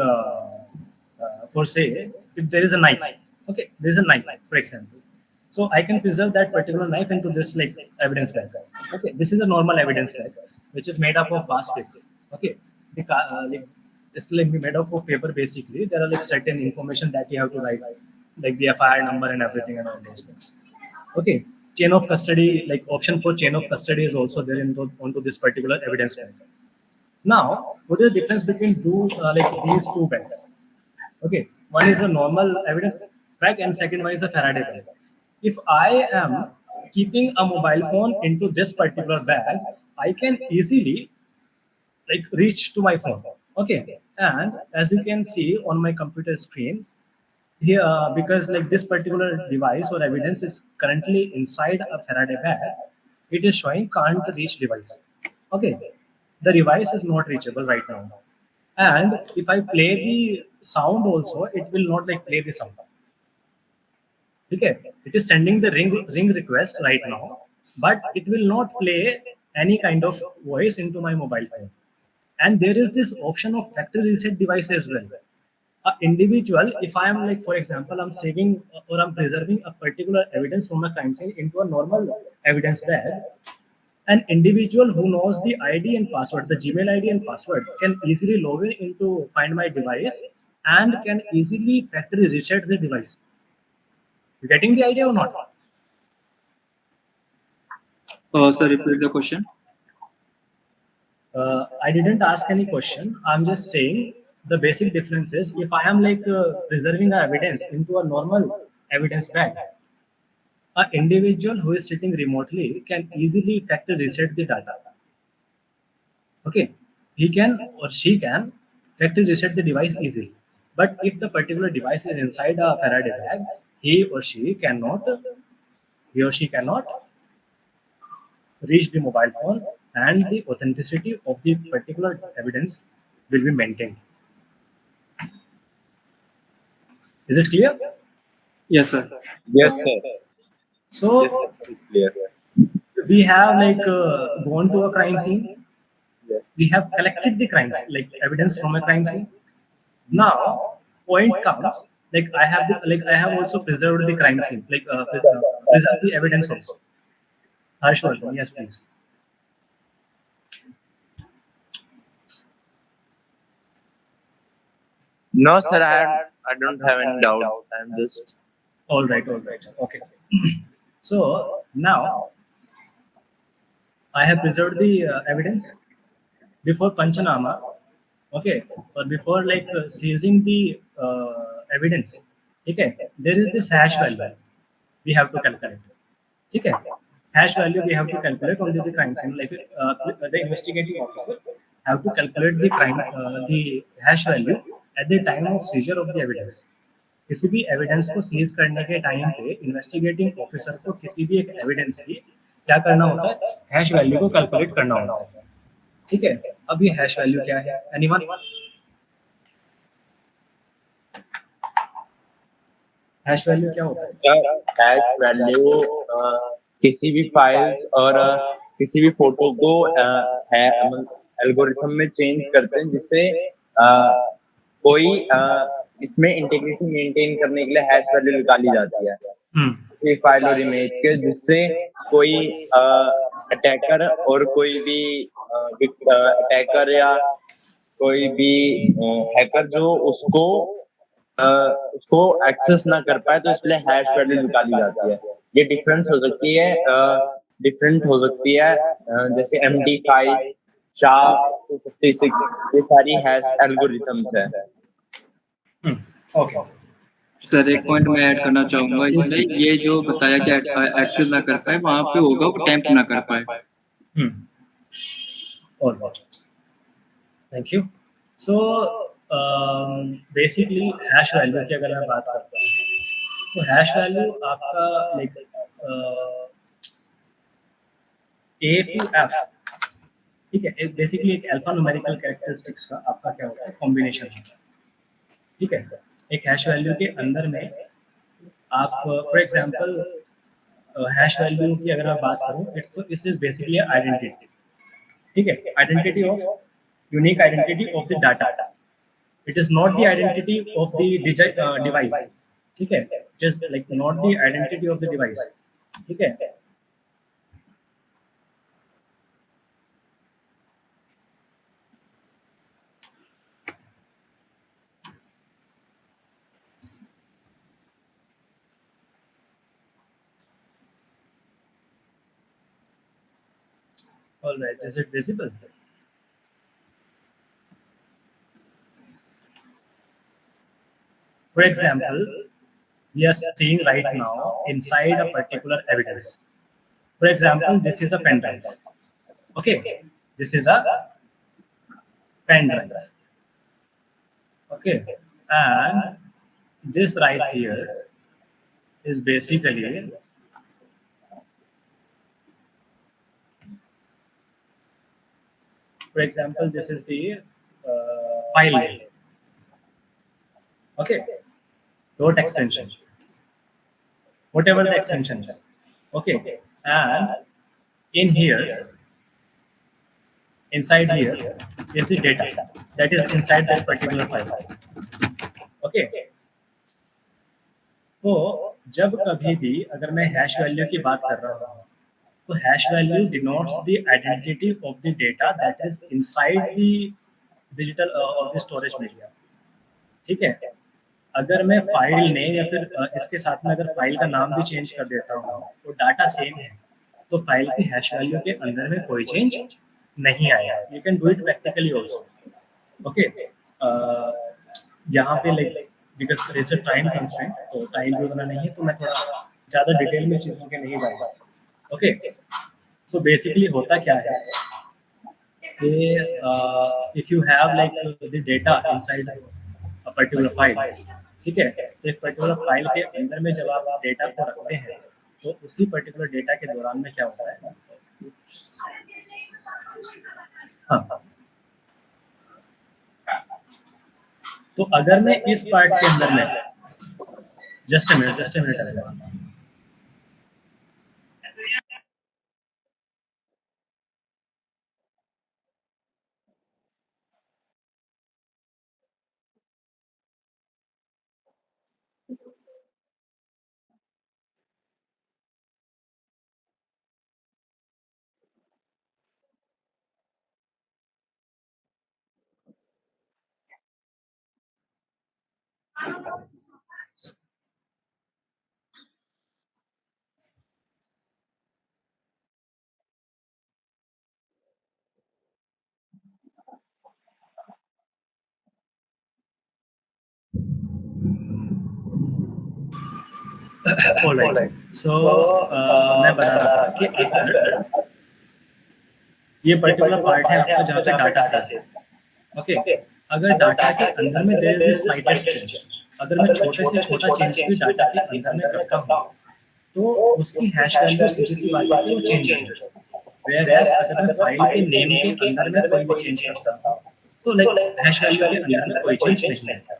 for say, if there is a knife. Okay, there is a knife, for example. So I can preserve that particular knife into this like evidence bag. Okay, this is a normal evidence bag, which is made up of past paper. Okay, like it's like made up of paper basically. There are like certain information that you have to write, like the FIR number and everything and all those things. Okay, chain of custody, like option for chain of custody is also there onto this particular evidence bag. Now, what is the difference between like these two bags? Okay, one is a normal evidence bag and second one is a Faraday bag. If I am keeping a mobile phone into this particular bag, I can easily like reach to my phone. Okay, and as you can see on my computer screen, here because like this particular device or evidence is currently inside a Faraday bag, it is showing can't reach device. Okay, the device is not reachable right now, and if I play the sound also, it will not like play the sound. Okay, it is sending the ring request right now, but it will not play any kind of voice into my mobile phone. And there is this option of factory reset device as well. A individual, if I am like, for example, I'm saving or I'm preserving a particular evidence from a crime scene into a normal evidence bag, an individual who knows the ID and password, the Gmail ID and password, can easily log in into Find My Device and can easily factory reset the device. You getting the idea or not? Sir repeat the question. I didn't ask any question. I'm just saying the basic difference is if I am like preserving the evidence into a normal evidence bag, an individual who is sitting remotely can easily factory reset the data. Okay, he can or she can factory reset the device easily. But if the particular device is inside a Faraday bag, he or she cannot reach the mobile phone and the authenticity of the particular evidence will be maintained. Is it clear? Yes sir. Yes, sir. So It's clear. we have like gone to a crime scene. Yes. We have collected the crimes, like evidence from a crime scene. Now, point comes, like I have also preserved the crime scene, like preserved the evidence also. Harshvardhan, yes, please. No, sir, I don't have any doubt. I'm just All right, okay. So now I have preserved the evidence before Panchanama, okay, or before like seizing the evidence. Okay, there is this hash value we have to calculate. Okay, hash value we have to calculate only the crime scene. Like the investigating officer have to calculate the crime, the hash value at the time of scissor of the evidence, किसी भी evidence को seize करने के time पे investigating officer को किसी भी एक एविडेंस की क्या करना होता है, हैश वैल्यू को कैलकुलेट करना होता है। ठीक है, अब ये हैश वैल्यू क्या है, एनीवन? हैश वैल्यू क्या होता है? हैश वैल्यू किसी भी फाइल्स और किसी भी फोटो को एल्गोरिथम में चेंज करते हैं, जिससे कोई इसमें इंटीग्रिटी मेंटेन करने के लिए हैश वैल्यू निकाली जाती है किसी फाइल और इमेज के, जिससे कोई अटैकर और कोई भी अटैकर या कोई भी हैकर जो उसको एक्सेस ना कर पाए, तो इसलिए हैश वैल्यू निकाली जाती है। ये डिफरेंस हो सकती है, डिफरेंट हो सकती है, जैसे MD5, SHA-256, ये सारी हैश एल्गोरिथम्स है। ओके, सर एक पॉइंट मैं ऐड करना चाहूंगा इसमें, ये जो बताया कि एक्सेस ना कर पाए, वहां पे होगा वो टेम्प ना कर पाए। Thank you. So basically hash value की अगर मैं बात करता हूँ, तो हैश वैल्यू आपका लाइक A to F, ठीक है, बेसिकली एक अल्फा न्यूमेरिकल कैरेक्टरिस्टिक्स का आपका क्या होता है, कॉम्बिनेशन होता है। ठीक है, एक हैश वैल्यू के अंदर में आप फॉर एग्जांपल हैश वैल्यू की अगर मैं बात करूं, इट्स इज बेसिकली आइडेंटिटी। ठीक है, identity of unique identity of the data, it is not the identity of the device. ठीक है, just like not the identity of the device. ठीक है, all right, is it visible? For example, we are seeing right now inside a particular evidence. For example, this is a pen drive. Okay, this is a pen drive. Okay, and this right here is basically for example, this is the file name. Okay, dot extension, whatever the extension is. Okay, and in here, inside here is the data that is inside that particular file. Okay, तो जब कभी भी अगर मैं hash value की बात कर रहा हूँ, तो hash value denotes the identity of the data that is inside the digital और द स्टोरेज मीडिया। ठीक है, अगर मैं फाइल नेम या फिर इसके साथ में अगर फाइल का नाम भी चेंज कर देता हूँ, तो डाटा सेम है, तो फाइल की हैश वैल्यू के अंदर में कोई चेंज नहीं आया। You can do it practically also. Okay, यहाँ पे like because there is a time constraint, तो टाइम भी उतना नहीं है, तो मैं थोड़ा ज़्यादा डिटेल में चीज़ों के नहीं जाऊँगा। ओके, सो बेसिकली होता क्या है कि if you have like the data inside a particular file, ठीक है, तो एक पर्टिकुलर फाइल के अंदर में जब आप डेटा को रखते हैं, तो उसी पर्टिकुलर डेटा के दौरान में क्या होता है, हाँ, तो अगर मैं इस पार्ट के अंदर में जस्ट अ मिनट आएगा। सो मैं बता रहा था कि अगर ये पर्टिकुलर पार्ट है आपका जहाँ पे डाटा सेट है, ओके, अगर डाटा के अंदर में देयर इज स्लाइटेस्ट चेंज, अगर मैं छोटे से छोटा चेंज भी डाटा के अंदर में करता हूँ तो उसकी हैश वैल्यू सीधी सी बात है कि वो चेंज हो जाएगी। वेयर अगर मैं फाइल के नेम के अंदर में कोई भी चेंज करता हूँ तो लाइक हैश वैल्यू के अंदर में कोई चेंज नहीं है।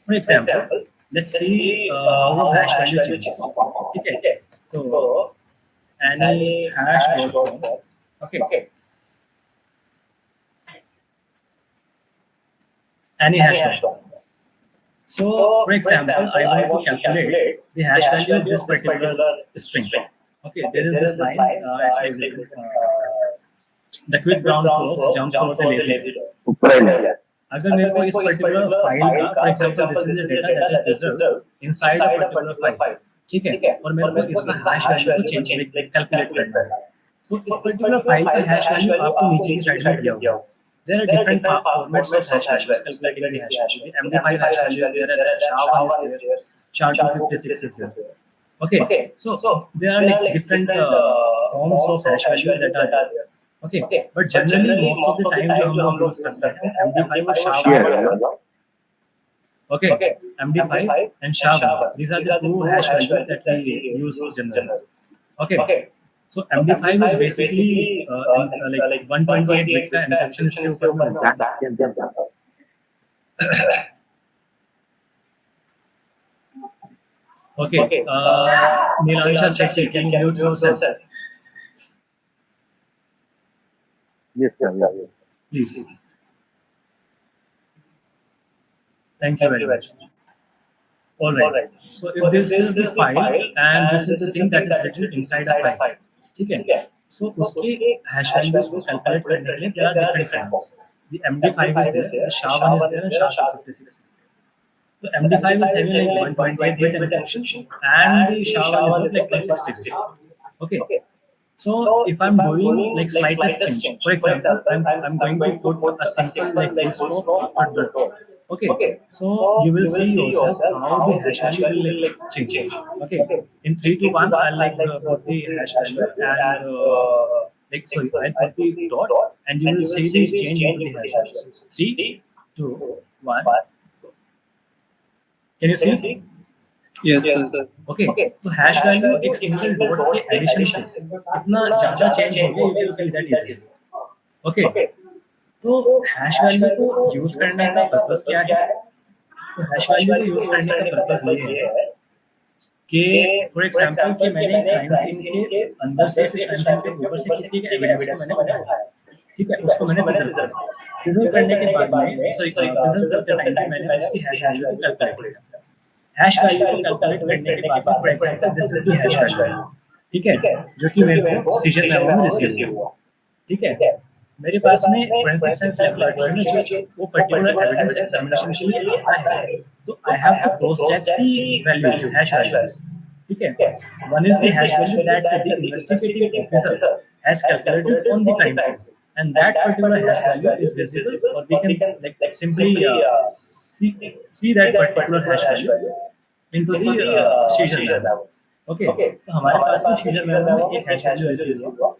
For example let's see how hash value changes. ठीक है, तो any hash dot okay any hash dot. So, for example, I want to calculate the hash value of this particular string. Okay, there is this line. It says the quick brown fox jumps over the lazy dog. अगर मेरे को इस particular file का, for example this is the data that is preserved inside a particular file, ठीक है, और मेरे को इसका हैश वैल्यू को चेंज कैलकुलेट करना है। तो इस पर्टिकुलर फाइल का हैश वैल्यू आपको नीचे की साइड में दिया हुआ है। There are different formats of hash values calculating the hash value. The MD5 hash value is there, the SHA-1 is there, SHA-256 is there. Okay, so there are like different forms of hash value that are there. Okay, but generally most of the time जो हम लोग use करते हैं MD5 और SHA-1. Okay, MD5 and SHA-1. These are the two hash values that we use generally. Okay. So MD5 is basically like 128 bit का encryption इसके ऊपर में होता है। Okay, Nilansha Shetty, can you mute yourself? Yes, sir. Please. Thank you very much. All right. So if this is the file and this is the thing that is written inside a file, ठीक है, सो उसके hash values को calculate करने के लिए there are different forms. The MD5 is there, the SHA-1 is there and SHA-256 is there. तो MD5 is having like 128 bit encryption and the SHA-1 is like 360 bit. Okay, so if I'm doing like slightest change, for example, I'm going to put a simple like full stop after dot. Okay, so you will see yourself how the hash value will like change. Okay, in 3 to 1 I'll like put the hash value and I'll put the dot and you will see the change into the hash value. 3, 2, 1. Can you see? Yes, sir. Okay, तो hash value एक single dot के addition से इतना ज़्यादा change हो गया, you can see that easily. Okay. तो hash value को यूज करने का पर्पस क्या है? तो हैश वैल्यू को यूज करने का पर्पस ये है कि फॉर एग्जांपल कि मैंने क्राइम सीन के अंदर से क्राइम सीन के ऊपर से किसी के एविडेंस को मैंने उठाया, ठीक है, उसको मैंने प्रिजर्व करने के बाद में प्रिजर्व करते टाइम पे मैंने उसकी हैश वैल्यू को कैलकुलेट किया। हैश वैल्यू को कैलकुलेट करने के बाद for example this is the hash value, ठीक है, जो कि मेरे को सीजन मेमो में रिसीव हुआ, ठीक है। मेरे पास में फोरेंसिक साइंस लैबोरेटरी में जो वो पर्टिकुलर एविडेंस एग्जामिनेशन के लिए आता है, तो I have to cross check the values, hash values, ठीक है। One is the hash value that the investigative officer has calculated on the crime scene and that particular hash value is visible, or we can like simply see that particular hash value into the seizure memo. Okay, तो हमारे पास में seizure memo में एक hash value receive हुआ।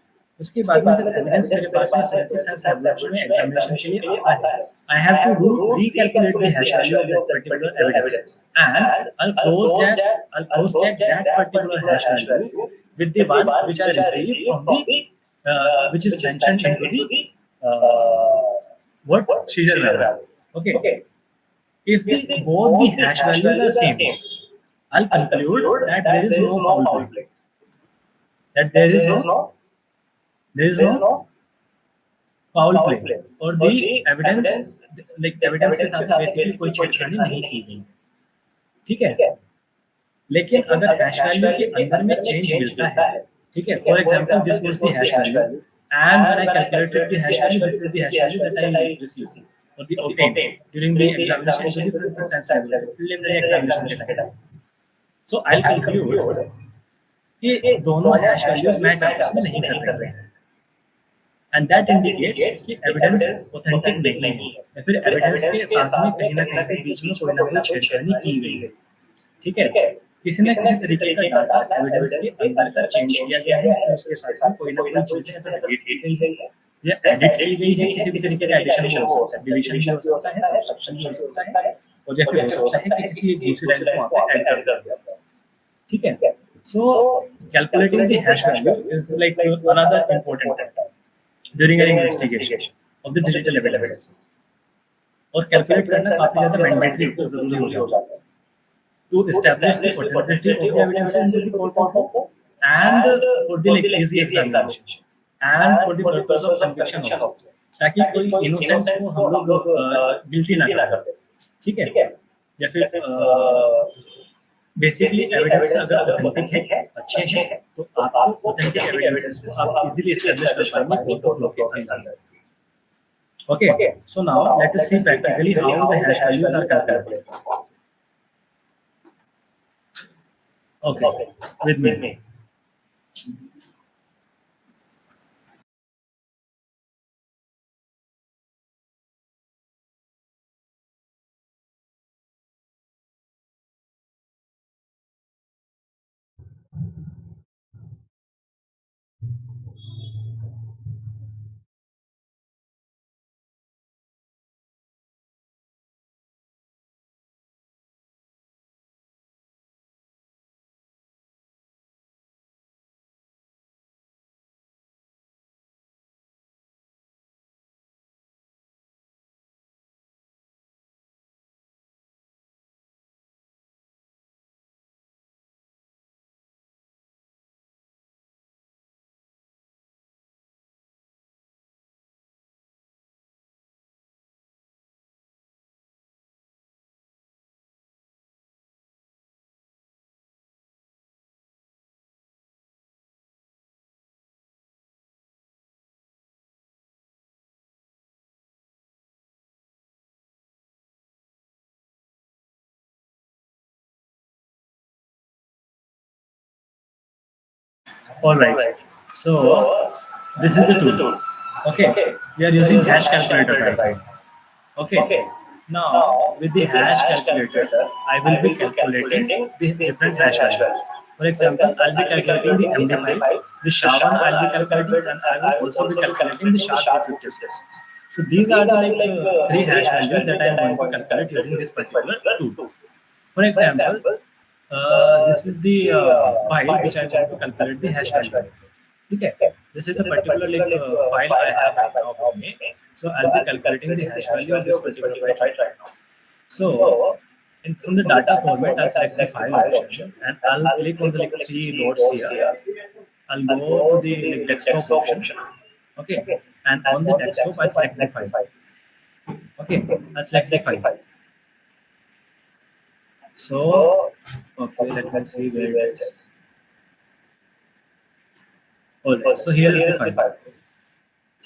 उसके बाद में जब एविडेंस मेरे पास में फोरेंसिक साइंस लैबोरेटरी में एग्जामिनेशन के लिए आता है, I have to recalculate the hash value of that particular evidence and I'll cross check that particular hash value with the one which I received from the which is mentioned into the what seizure memo. Okay, if both the hash values are same, I'll conclude that there is no foul play, that there is no foul play, और the evidence like evidence के साथ basically कोई छेड़छाड़ी नहीं की गई, ठीक है। लेकिन अगर हैश वैल्यू के अंदर में चेंज मिलता है, ठीक है, for example this was the hash value and when I calculated the hash value, this is the hash value that I received or the obtained during the examination of the forensic science laboratory, preliminary examination के time. So I'll conclude कि दोनों hash values match आपस में नहीं कर रहे हैं, and that indicates कि evidence authentic नहीं है, या फिर evidence के साथ में कहीं ना कहीं बीच में कोई ना कोई छेड़छाड़ी की गई है, ठीक है। किसी न किसी तरीके का डाटा एविडेंस के अंदर का चेंज किया गया है, उसके साथ में कोई ना कोई चीजें ऐसा डिलीट की गई है, या एडिट की गई है किसी भी तरीके का एडिशन हो सकता है, डिवीजन भी हो सकता है, सब्सट्रैक्शन भी हो सकता है, और या फिर हो सकता है कि किसी एक दूसरी लाइन को वहाँ पे ऐड कर दिया गया। ठीक है, so calculating the hash value is like another important type during an investigation of the digital evidence. और कैलकुलेट करना काफी ज्यादा मैंडेटरी जरूरी हो जाता है to establish the authenticity of the evidence in the court of law and for the like easy examination and for the purpose of conviction also, ताकि कोई innocent को हम लोग गिल्टी ना कर दें। ठीक है, या फिर बेसिकली एविडेंस अगर ऑथेंटिक है, अच्छे हैं, तो आपको ऑथेंटिक एविडेंसेस को आप इजीली एस्टैब्लिश कर पाएंगे कोर्ट ऑफ लॉ के अंदर। Okay, so now let us see practically how the hash values are calculated. Okay, with me. All right. So this is the tool. Okay, we are using hash calculator right? Okay. Now with the hash calculator, I will be calculating the different hash values. For example, I'll be calculating the MD5, the SHA-1 I'll be calculating, and I will also be calculating the SHA-256. So these are the like three hash values that I am going to calculate using this particular tool. For example, this is the file which I want to calculate the hash value. Okay, this is a particular file I have right now with me. So I'll be calculating the hash value of this particular file right now. So from the data format, I'll select the file option and I'll click on the three dots here. I'll go to the desktop option. Okay, and on the desktop, I select the file. Okay, I'll select the file. So, okay, let me see where it is. Alright, so here is the file.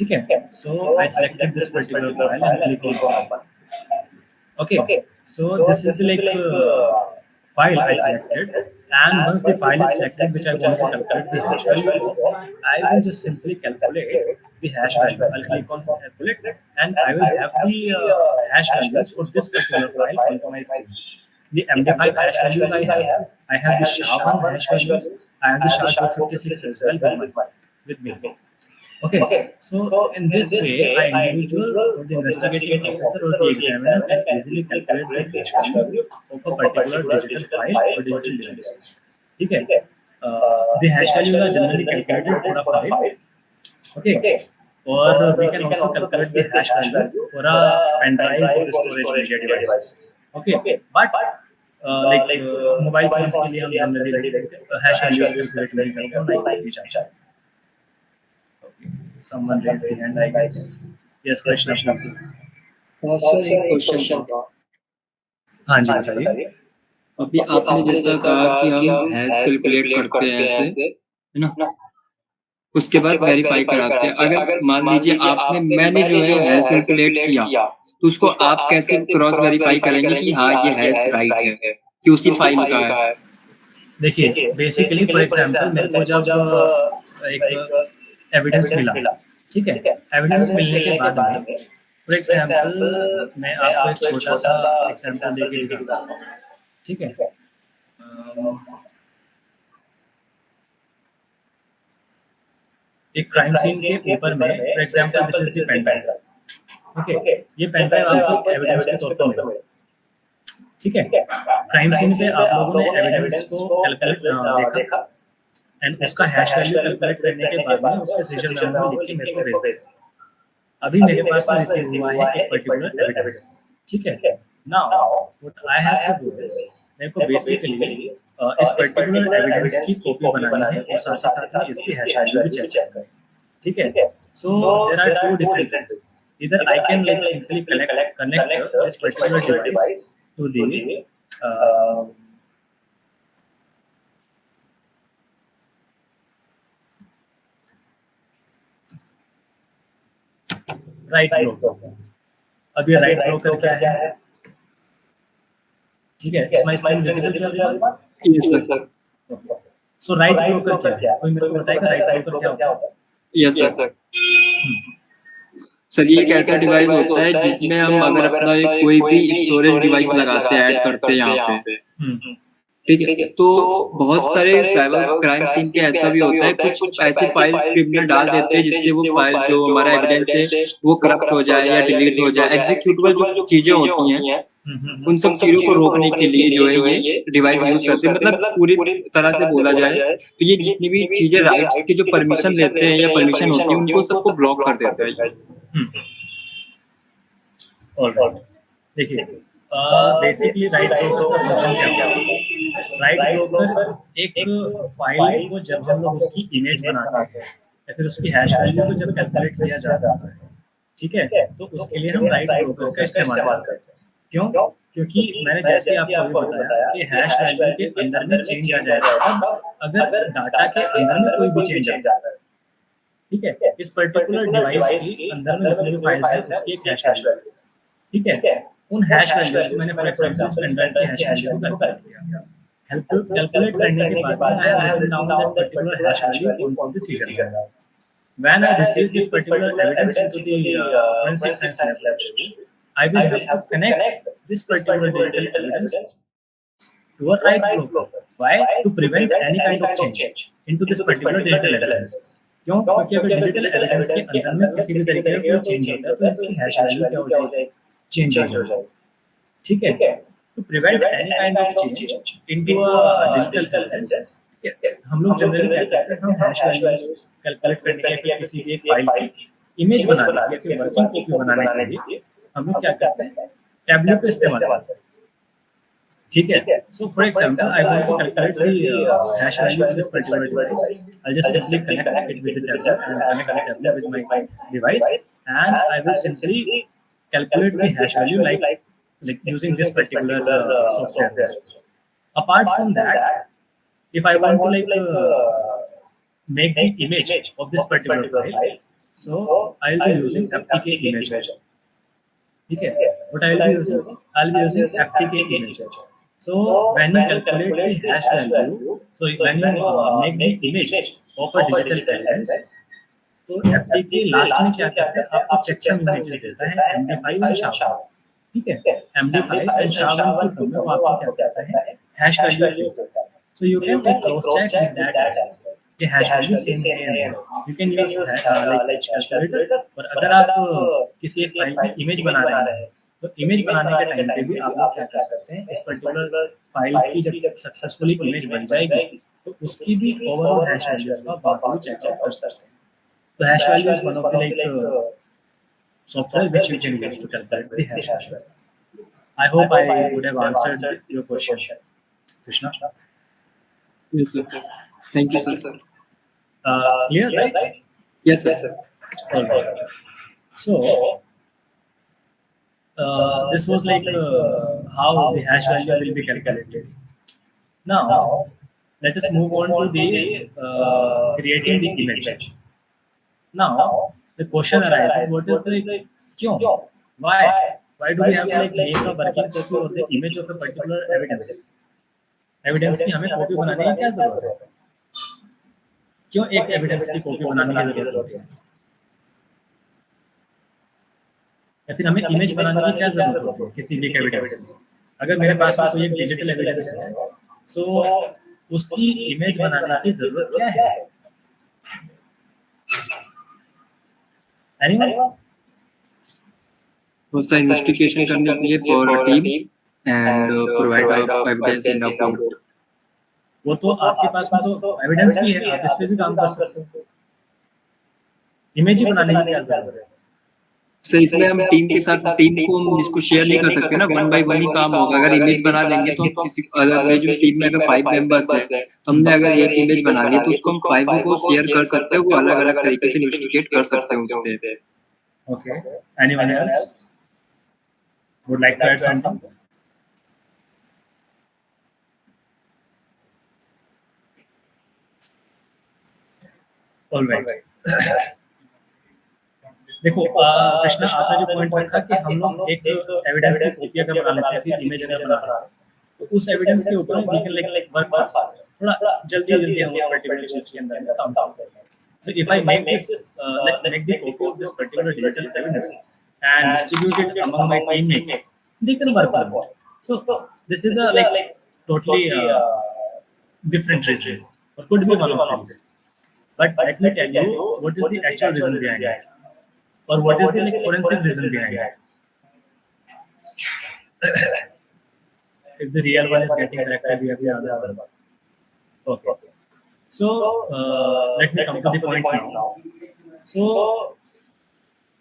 Okay, so I selected this particular file and click on open. Okay, so this is the file I selected, and once the file is selected, which I want to calculate the hash value, I will just simply calculate the hash value. I'll click on calculate, and I will have the hash values for this particular file onto my screen. The MD5 hash values I have the SHA-1 hash values, I have the SHA-256 as well with me. Okay, so in this way, an individual or the investigating officer or the examiner can easily calculate the hash value of a particular digital file or digital device. Okay, the hash values are generally calculated for a file. Okay, or we can also calculate the hash value for a pen drive or storage media device. Okay, but mobile phones के लिए हम generally hash values calculate नहीं करते हैं, नहीं चाहते. Someone raised the hand, I guess. Yes, Krishna, please. Sir एक question था. हाँ जी, बताइए. अभी आपने जैसा कहा कि हम हैश कैलकुलेट करते हैं ऐसे, है ना? उसके बाद वेरीफाई कराते हैं. अगर मान लीजिए मैंने जो है हैश कैलकुलेट किया, तो उसको आप कैसे क्रॉस वेरीफाई करेंगे कि हाँ ये हैश राइट है कि उसी फाइल का है? देखिए, बेसिकली फॉर एग्जांपल मेरे को जब एक एविडेंस मिला, ठीक है, एविडेंस मिलने के बाद में फॉर एग्जांपल मैं आपको एक छोटा सा एग्जांपल देके दिखाता हूँ, ठीक है. एक क्राइम सीन के ऊपर में, for example this is the pen drive, okay, ये पेन ड्राइव आपको एविडेंस के तौर पर मिला, ठीक है। क्राइम सीन पे आप लोगों ने एविडेंस को कैलकुलेट देखा एंड उसका हैश वैल्यू कैलकुलेट करने के बाद में उसके सीरियल नंबर लिख के मेरे को भेज दिया। अभी मेरे पास में रिसीव हुआ है एक पर्टिकुलर एविडेंस, ठीक है। Now what I have to do is, मेरे को बेसिकली इस पर्टिकुलर एविडेंस की कॉपी बनानी है और साथ ही साथ में इसकी हैश वैल्यू भी चेक करनी है, ठीक है। So there are two different things, either I can like simply connect this particular device to the right broker. अब ये राइट ब्रोकर क्या है, ठीक है, इसमें स्क्रीन विजिबल चल रहा है? Yes sir. So right broker क्या है, कोई मेरे को बताएगा राइट ब्रोकर क्या होता है? Yes sir. सर ये एक ऐसा डिवाइस होता है जिसमें हम अगर अपना कोई भी स्टोरेज डिवाइस लगाते हैं, ऐड करते हैं यहाँ पे, ठीक है, तो बहुत सारे साइबर क्राइम सीन के ऐसा भी होता है, कुछ ऐसी फाइल क्रिमिनल डाल देते हैं जिससे वो फाइल जो हमारा एविडेंस है वो करप्ट हो जाए या डिलीट हो जाए। एग्जीक्यूटेबल जो चीजें होती हैं उन सब चीजों को रोकने के लिए जो है ये डिवाइस यूज करते हैं। मतलब पूरी तरह से बोला जाए तो ये जितनी भी चीजें राइट्स की जो परमिशन लेते हैं या परमिशन होती है उनको सबको ब्लॉक कर देता है। ऑलराइट, देखिए बेसिकली राइट ब्रोकर का फंक्शन क्या होता है? राइट ब्रोकर एक फाइल को जब हम लोग उसकी इमेज बनाते हैं या फिर उसकी हैश वैल्यू को जब कैलकुलेट किया जाता है, ठीक है, तो उसके लिए हम राइट ब्रोकर का इस्तेमाल करते हैं। क्यों? क्योंकि मैंने जैसे आपको अभी बताया कि हैश वैल्यू के अंदर में चेंज आ जाएगा अगर डाटा के अंदर में कोई भी चेंज आ जाता है, ठीक है। इस पर्टिकुलर डिवाइस के अंदर में जितनी भी फाइल्स हैं उसकी एक हैश वैल्यू, ठीक है। उन हैश वैल्यूज को मैंने फॉर एग्जांपल इस पेन ड्राइव की हैश वैल्यू को कैलकुलेट किया, कैलकुलेट करने के बाद I have written down that particular hash value on the serial number. When I receive this particular evidence into the forensic science laboratory, I will have to connect this particular digital evidence to a right broker. Why? To prevent any kind of change into this particular digital evidence. क्यों? क्योंकि अगर digital evidence के अंदर में किसी भी तरीके का कोई चेंज होता है तो इसकी हैश वैल्यू क्या हो जाएगी? चेंज हो जाएगी, ठीक है। To prevent any kind of change into a digital evidence, हम लोग जनरली क्या करते हैं, हम हैश वैल्यूज कैलकुलेट करने के लिए किसी भी एक फाइल की इमेज बनाने के लिए, फिर वर्किंग कॉपी बनाने के लिए हम लोग क्या करते हैं, टैबलेट का इस्तेमाल करते हैं, ठीक है। So for example I want to calculate the hash value of this particular device, I just simply connect it with the tablet and connect the tablet with my device and I will simply calculate the hash value like using this particular software. Apart from that, if I want to make the image of this particular file, so I'll be using FTK image. Okay, what I'll be using FTK image. So when you calculate the hash value, so when you make the image of a digital evidence, तो FTK last में क्या करता है, आपको checksum images देता है MD5 और SHA-1, ठीक है। MD5 एंड SHA-1 की फॉर्म में वो आपको क्या करता है, हैश वैल्यूज देता है। So you can cross check with that कि हैश वैल्यू सेम है या नहीं। You can use like calculator, और अगर आप किसी एक फाइल की इमेज बना रहे हैं तो इमेज बनाने के टाइम पे भी आप लोग क्या कर सकते हैं, इस पर्टिकुलर फाइल की जब सक्सेसफुली इमेज बन जाएगी तो उसकी भी ओवरऑल हैश वैल्यूज का बाकी चेक कर सकते हैं। So hash value is one of the software which you can use to calculate the hash value. I hope I would have answered your question, Krishna. Yes, sir. Thank you, sir. Clear, right? Yes, sir. All right. So this was how the hash value will be calculated. Now let us move on to the creating the image. Now the question arises, what is the kyun? Why do we have to make a working copy of the image of a particular evidence? Evidence की हमें copy बनाने की क्या जरूरत है? क्यों एक evidence की कॉपी बनाने की जरूरत होती है? या फिर हमें इमेज बनाने की क्या जरूरत होती है किसी भी एविडेंस से? अगर मेरे पास में कोई एक डिजिटल एविडेंस है, सो उसकी इमेज बनाने की जरूरत क्या है? एनीवन? उसका इन्वेस्टिगेशन करने के लिए for a team and provide evidence in the court. वो तो आपके पास में तो एविडेंस भी है, आप इस पे भी काम कर सकते हो। इमेज ही बनाने की क्या जरूरत है? सर इसमें हम टीम के साथ टीम को हम इसको शेयर नहीं कर सकते ना, 1 बाय 1 ही काम होगा। अगर इमेज बना देंगे तो हम किसी अगर मेरी टीम में अगर 5 मेंबर्स हैं तो हमने अगर एक इमेज बना ली तो उसको हम 5 को शेयर कर सकते हैं, वो अलग-अलग तरीके से इन्वेस्टिगेट कर सकते हैं उस पे। Okay, anyone else would like to add something? Alright, देखो कृष्णा, आपने जो पॉइंट रखा कि हम लोग एक एविडेंस की कॉपी अगर बना लेते हैं, फिर इमेज अगर बना लेते हैं, तो उस एविडेंस के ऊपर we can like work fast, थोड़ा जल्दी हम उस पर्टिकुलर चीज के अंदर में काम करें। So if I make this, make the copy of this particular digital evidence and distribute it among my teammates, they can work on it. So this is a like totally different reason, or could be one of the reasons. But let me tell you what is the actual reason behind it, or what is the like forensic reason behind it. If the real one is getting corrected, we have the other one. Okay. So let me come to the point now. So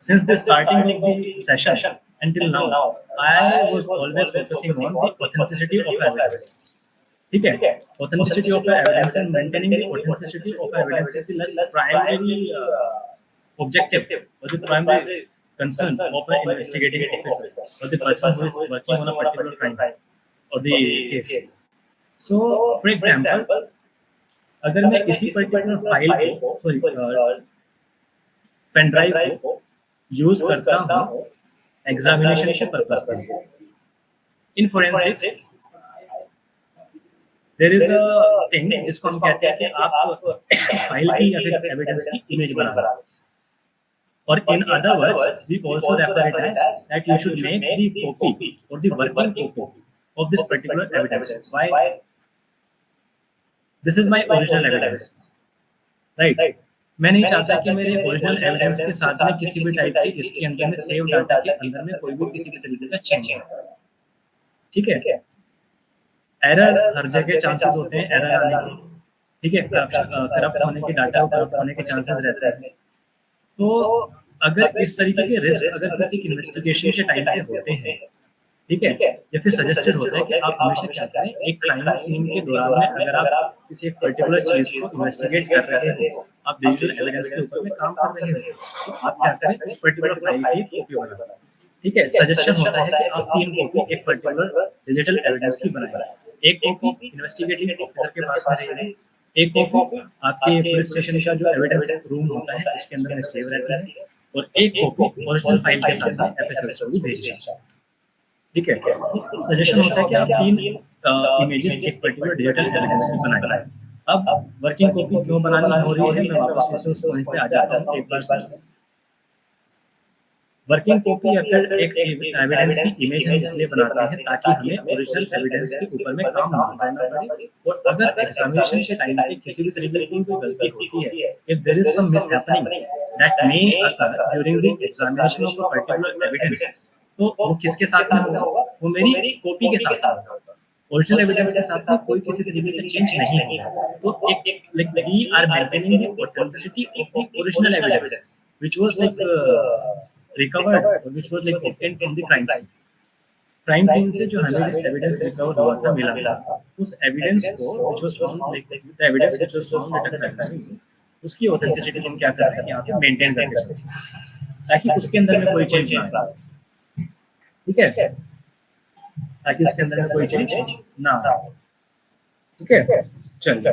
since the starting of the session until now, I was always focusing on the authenticity of evidence. ठीक है, authenticity of evidence and maintaining the authenticity of evidence is the less primary objective or the primary concern of an investigating officer or the person who is working on a particular crime or the case. So for example, अगर मैं इसी particular file को pen drive को use करता हूँ examination के purpose के लिए, in forensics there is a thing जिसको हम कहते हैं कि आप फाइल की या फिर एविडेंस की इमेज बना रहे हो, और in other words we also refer it as that you should make the copy और the working copy of this particular evidence. Why? This is my original evidence, right? मैं नहीं चाहता कि मेरे ओरिजिनल एविडेंस के साथ में किसी भी टाइप के इसके अंदर में सेव डाटा के अंदर में कोई भी किसी भी तरीके का चेंज हो। ठीक है, एरर हर जगह चांसेस होते हैं एरर आने के, ठीक है, करप्ट होने के, डाटा करप्ट होने के चांसेस रहते हैं। तो अगर इस तरीके के रिस्क अगर किसी इन्वेस्टिगेशन के टाइम पे होते हैं, ठीक है, या फिर सजेस्टेड होता है कि आप हमेशा क्या करें, एक क्राइम सीन के दौरान में अगर आप किसी एक पर्टिकुलर चीज को इन्वेस्टिगेट कर रहे हो, आप डिजिटल एविडेंस के ऊपर में काम कर रहे हो, तो आप क्या करें, इस पर्टिकुलर फाइल की कॉपी बनाएं। ठीक है, सजेशन होता है कि आप 3 कॉपी एक पर्टिकुलर डिजिटल एविडेंस की बनाएं। एक कॉपी इन्वेस्टिगेटिंग ऑफिसर के पास में रहेगी, एक कॉपी आपके पुलिस स्टेशन का जो एविडेंस रूम होता है उसके अंदर में सेव रहता है, और एक कॉपी ओरिजिनल फाइल के साथ में एफएसएल को भी भेजी जाती है। ठीक है, तो सजेशन होता है कि आप 3 इमेजेस एक पर्टिकुलर डिजिटल एविडेंस की बनाएं। अब वर्किंग कॉपी क्यों बनानी हो रही है, मैं वापस फिर से उस पॉइंट पे आ जाता हूं एक बार से। वर्किंग कॉपी या फिर एक एविडेंस की इमेज हम इसलिए बनाते हैं ताकि हमें ओरिजिनल एविडेंस के ऊपर में काम ना करना पड़े, और अगर एग्जामिनेशन के टाइम पे किसी भी तरीके की कोई गलती होती है, if there is some mishappening that may occur during the examination of a particular evidence, तो वो किसके साथ में होगा, वो मेरी कॉपी के साथ में होगा। ओरिजिनल एविडेंस के साथ में कोई किसी तरीके का चेंज नहीं होगा। तो एक like we are maintaining the authenticity of the original evidence which was like recovered, which was like obtained from the crime scene. Crime scene से जो हमें एविडेंस रिकवर हुआ था, मिला था, उस एविडेंस को which was found like the evidence which was found at a crime scene, उसकी ऑथेंटिसिटी हम क्या कर रहे हैं यहाँ पे मेंटेन करके चलते ताकि उसके अंदर में कोई चेंज ना आए। ठीक है, ताकि उसके अंदर में कोई चेंज ना आए। ठीक है, चलिए,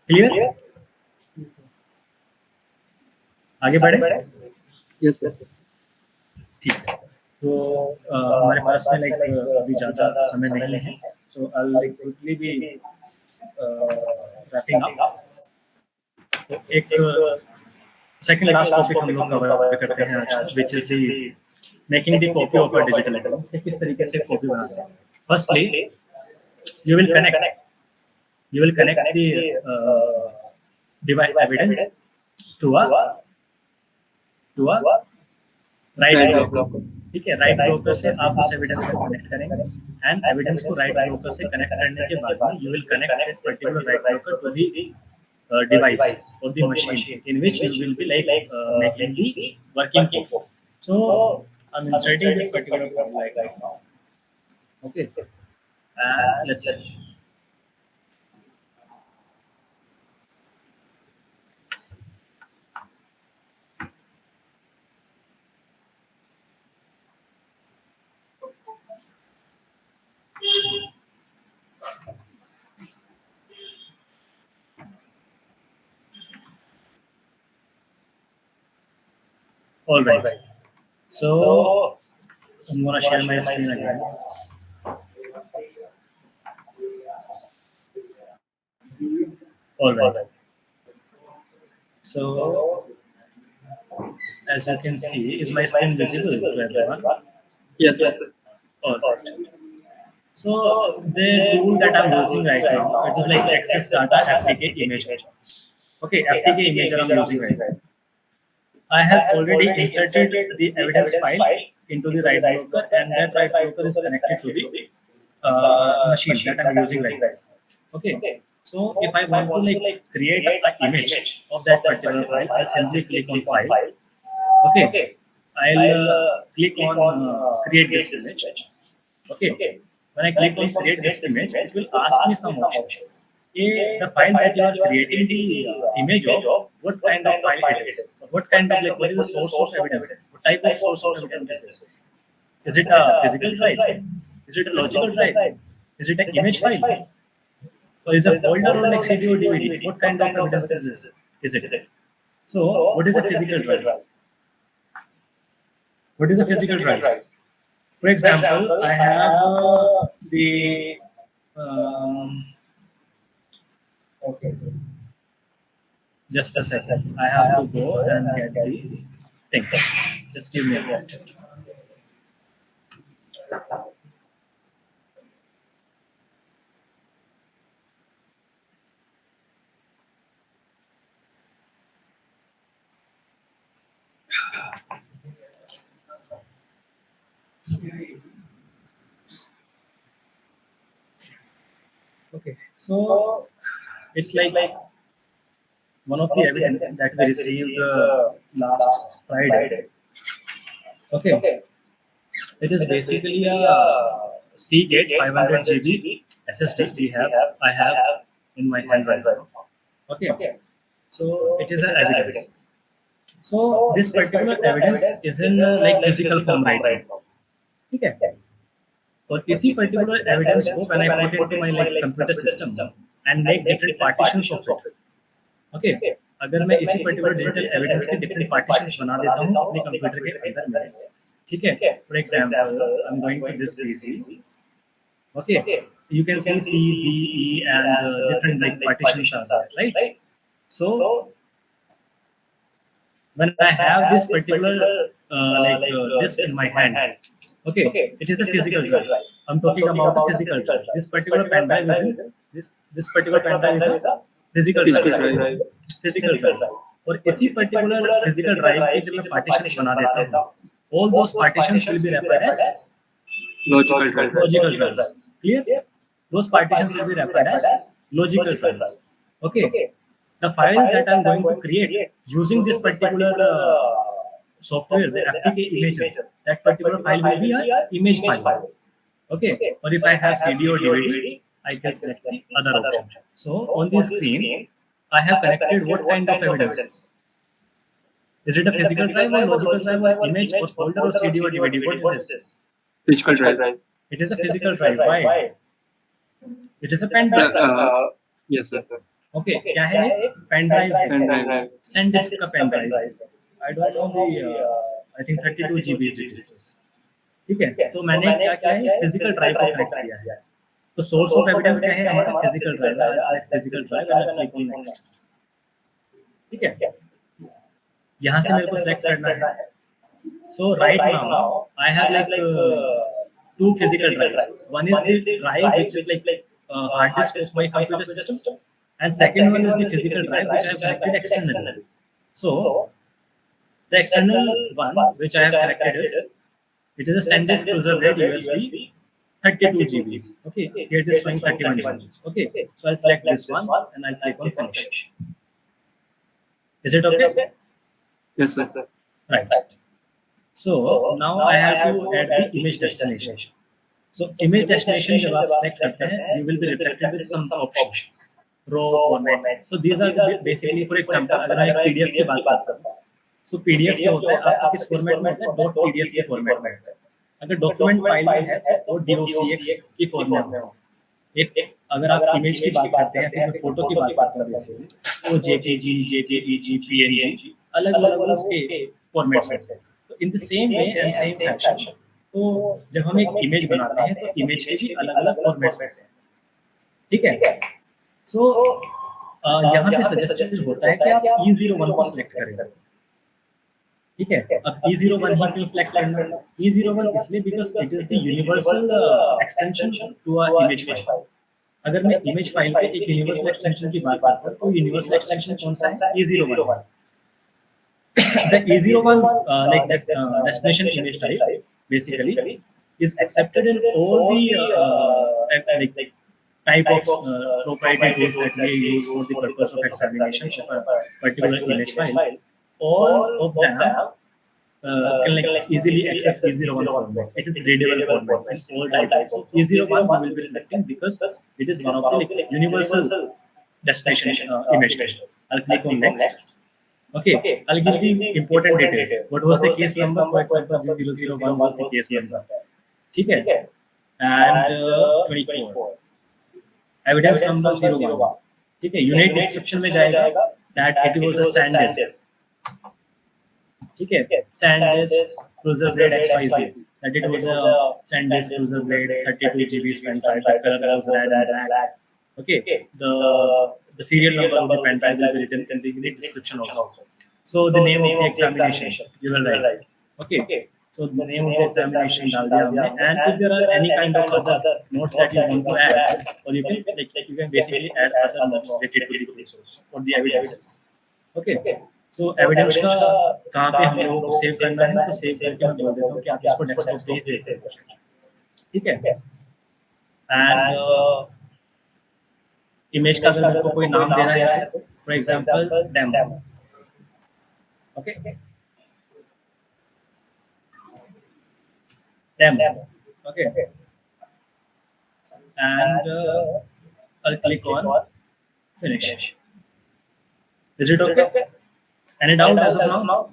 क्लियर, आगे बढ़े। Yes sir. ठीक है, तो हमारे पास में लाइक अभी ज़्यादा समय नहीं है, so I will quickly be wrapping up. तो एक सेकंड लास्ट टॉपिक हम लोग कवर करते हैं आज, which is the making the copy of a digital evidence. से किस तरीके से कॉपी बनाते हैं। Firstly you will connect the device evidence to a to a write Right blocker. blocker. ठीक है, राइट ब्रोकर से आप उस एविडेंस को कनेक्ट करेंगे एंड एविडेंस को राइट ब्रोकर से कनेक्ट करने के बाद में you will connect that particular write blocker to the device or the machine in which you will be making the working code. So I'm inserting this particular file right now. Okay, let's see. All right. So I'm gonna share my screen again. All right. So as you can see, is my screen visible to everyone? Yes, yes. All right. So the tool that I'm using right now, it is like Access Data FTK Imager. Okay, FTK Imager I'm using right now. I have already inserted the evidence file into the right broker, and that right broker is connected to the machine that I'm using right now. Okay. So if I want to create an image of that particular file, I'll simply click on file. Okay. I'll click on create this image. Okay. When I click on create this image, it will ask me some options. The file that you are creating the image of, what kind of file it is? What kind of what is the source of evidence? What type of source of evidence is it? Is it a physical drive? Is it a logical drive? Is it an image file? Or is it a folder or like CD or DVD? What kind of evidence is it? So, what is a physical drive? What is a physical drive? For example, I have the okay. Just a second. I have to go and get the thing. Just give me a minute. Okay, so it's like one of the evidence that we received last Friday. Okay, it is basically a Seagate 500 GB SSD I have in my hand right now. Okay, so it is an evidence. So this particular evidence is in like physical form right now. Okay. और इसी particular evidence को when I put into my like computer system and make different partitions of it. Okay. अगर मैं इसी particular digital evidence के different partitions बना देता हूँ अपने computer के अंदर में, ठीक है? For example, I'm going to this PC. Okay. You can see C, D, E, and different like partitions are there, right? So when I have this particular disk in my hand, okay, it is a physical drive. I'm talking about the physical drive. This particular pen drive is this particular pen drive is a physical drive. Physical drive. और इसी particular physical drive के जब मैं partitions बना देता हूँ, all those partitions will be referred as Logical drive. logical drives. Clear? Those partitions will be referred as logical drives. Okay. The file that I'm going to create using this particular software, the FTK Imager, that particular file will be an image file. Okay. Or if I have CD or DVD, I can select the other option. So on the screen, I have connected what kind of evidence? Is it a physical drive or logical drive or image or folder or CD or DVD? What is this? Physical drive. It is a physical drive. Why? It is a pen drive. Yes, sir. Okay, क्या है? Pen drive है. Pen drive. SanDisk का pen drive. I don't know the. I think 32 GB it is. ठीक है? तो मैंने क्या किया है? Physical drive को connect किया है. तो source of evidence क्या है? हमारा physical drive. I'll select physical drive and I'll click on next. ठीक है? यहाँ से मेरे को select करना है. So right now I have like two physical drives. One is the drive which is like hard disk of my computer system, and second one is the physical drive which I have connected externally. So The external one, which I have connected it is a SanDisk Cruiser Blade USB 32 GB. Okay, here it is showing 31 GB. Okay, so I'll select this one and I'll click on finish. Is it okay? Yes, sir. Right. So now I have to add the image destination. So image destination जब आप select करते हैं, you will be reflected with some options, raw, format. So these are basically, for example, अगर मैं PDF की बात करता हूँ, so PDF क्या होता है, आपका किस फॉर्मेट में होता है, .pdf के फॉर्मेट में होता है. अगर डॉक्यूमेंट फाइल में है तो docx की फॉर्मेट में होता है. एक अगर आप इमेज की बात करते हैं, फिर मैं फोटो की बात करता हूँ, बेसिकली तो JPG, JPEG, PNG अलग-अलग उसके फॉर्मेट्स होते हैं. तो in the same way and same fashion, तो जब हम एक इमेज बनाते हैं तो इमेज के भी अलग-अलग फॉर्मेट्स होते हैं. ठीक है. सो यहाँ पे सजेस्टेड होता है कि आप E01 को सिलेक्ट करें. ठीक है. अब E01 ही क्यों सिलेक्ट करना है? E01 इसलिए because it is the universal extension to a image file. अगर मैं इमेज फाइल पे एक यूनिवर्सल एक्सटेंशन की बात करता हूँ, तो यूनिवर्सल एक्सटेंशन कौन सा है? E01. The E01 like destination image type basically is accepted in all the like type of proprietary tools that we use for the purpose of examination of a particular image file. All of them can like easily access E01 format. It is readable format in all types. So E01 we will be selecting because it is one of the like, universal destination image type. I'll click on next. Okay, I'll give the important details. What was the case number? For example, 001 was the case number. ठीक है. And 24. Evidence number 01. ठीक है. Unit description में जाएगा that it was a SanDisk. ठीक है. SanDisk Cruiser Blade XYZ. That it was a SanDisk Cruiser Blade 32 GB pen drive. The color was red and black. Okay. The serial number of the pen drive will be written in the unit description also. So the name of the examination you will write. Okay. So the name of the examination डाल दिया हमने. And if there are any kind of other notes that you want to add, or you can basically add other notes related to the course or the evidence. Okay. So evidence का कहाँ पे हम लोगों को save करना है? So save करके मैं बोल देता हूँ कि आप इसको डेस्कटॉप पे ही सेव करें. ठीक है. And इमेज का अगर आपको कोई नाम देना है, for example demo. Okay. Demo. Okay. And I'll click on finish. Is it okay? Any doubt as of now?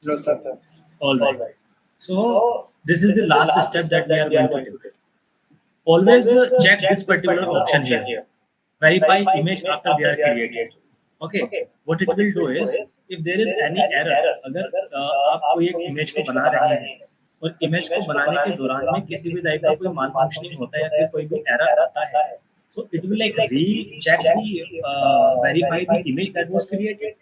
No, sir. All right. So this is the last step that we are going to do. Always check this particular option here. Verify image after they are created. Okay. What it will do is, if there is any error, अगर आप कोई एक image को बना रहे हैं और image को बनाने के दौरान में किसी भी टाइप का कोई माल फंक्शनिंग होता है या फिर कोई भी एरर आता है, so it will like recheck the verify the image that was created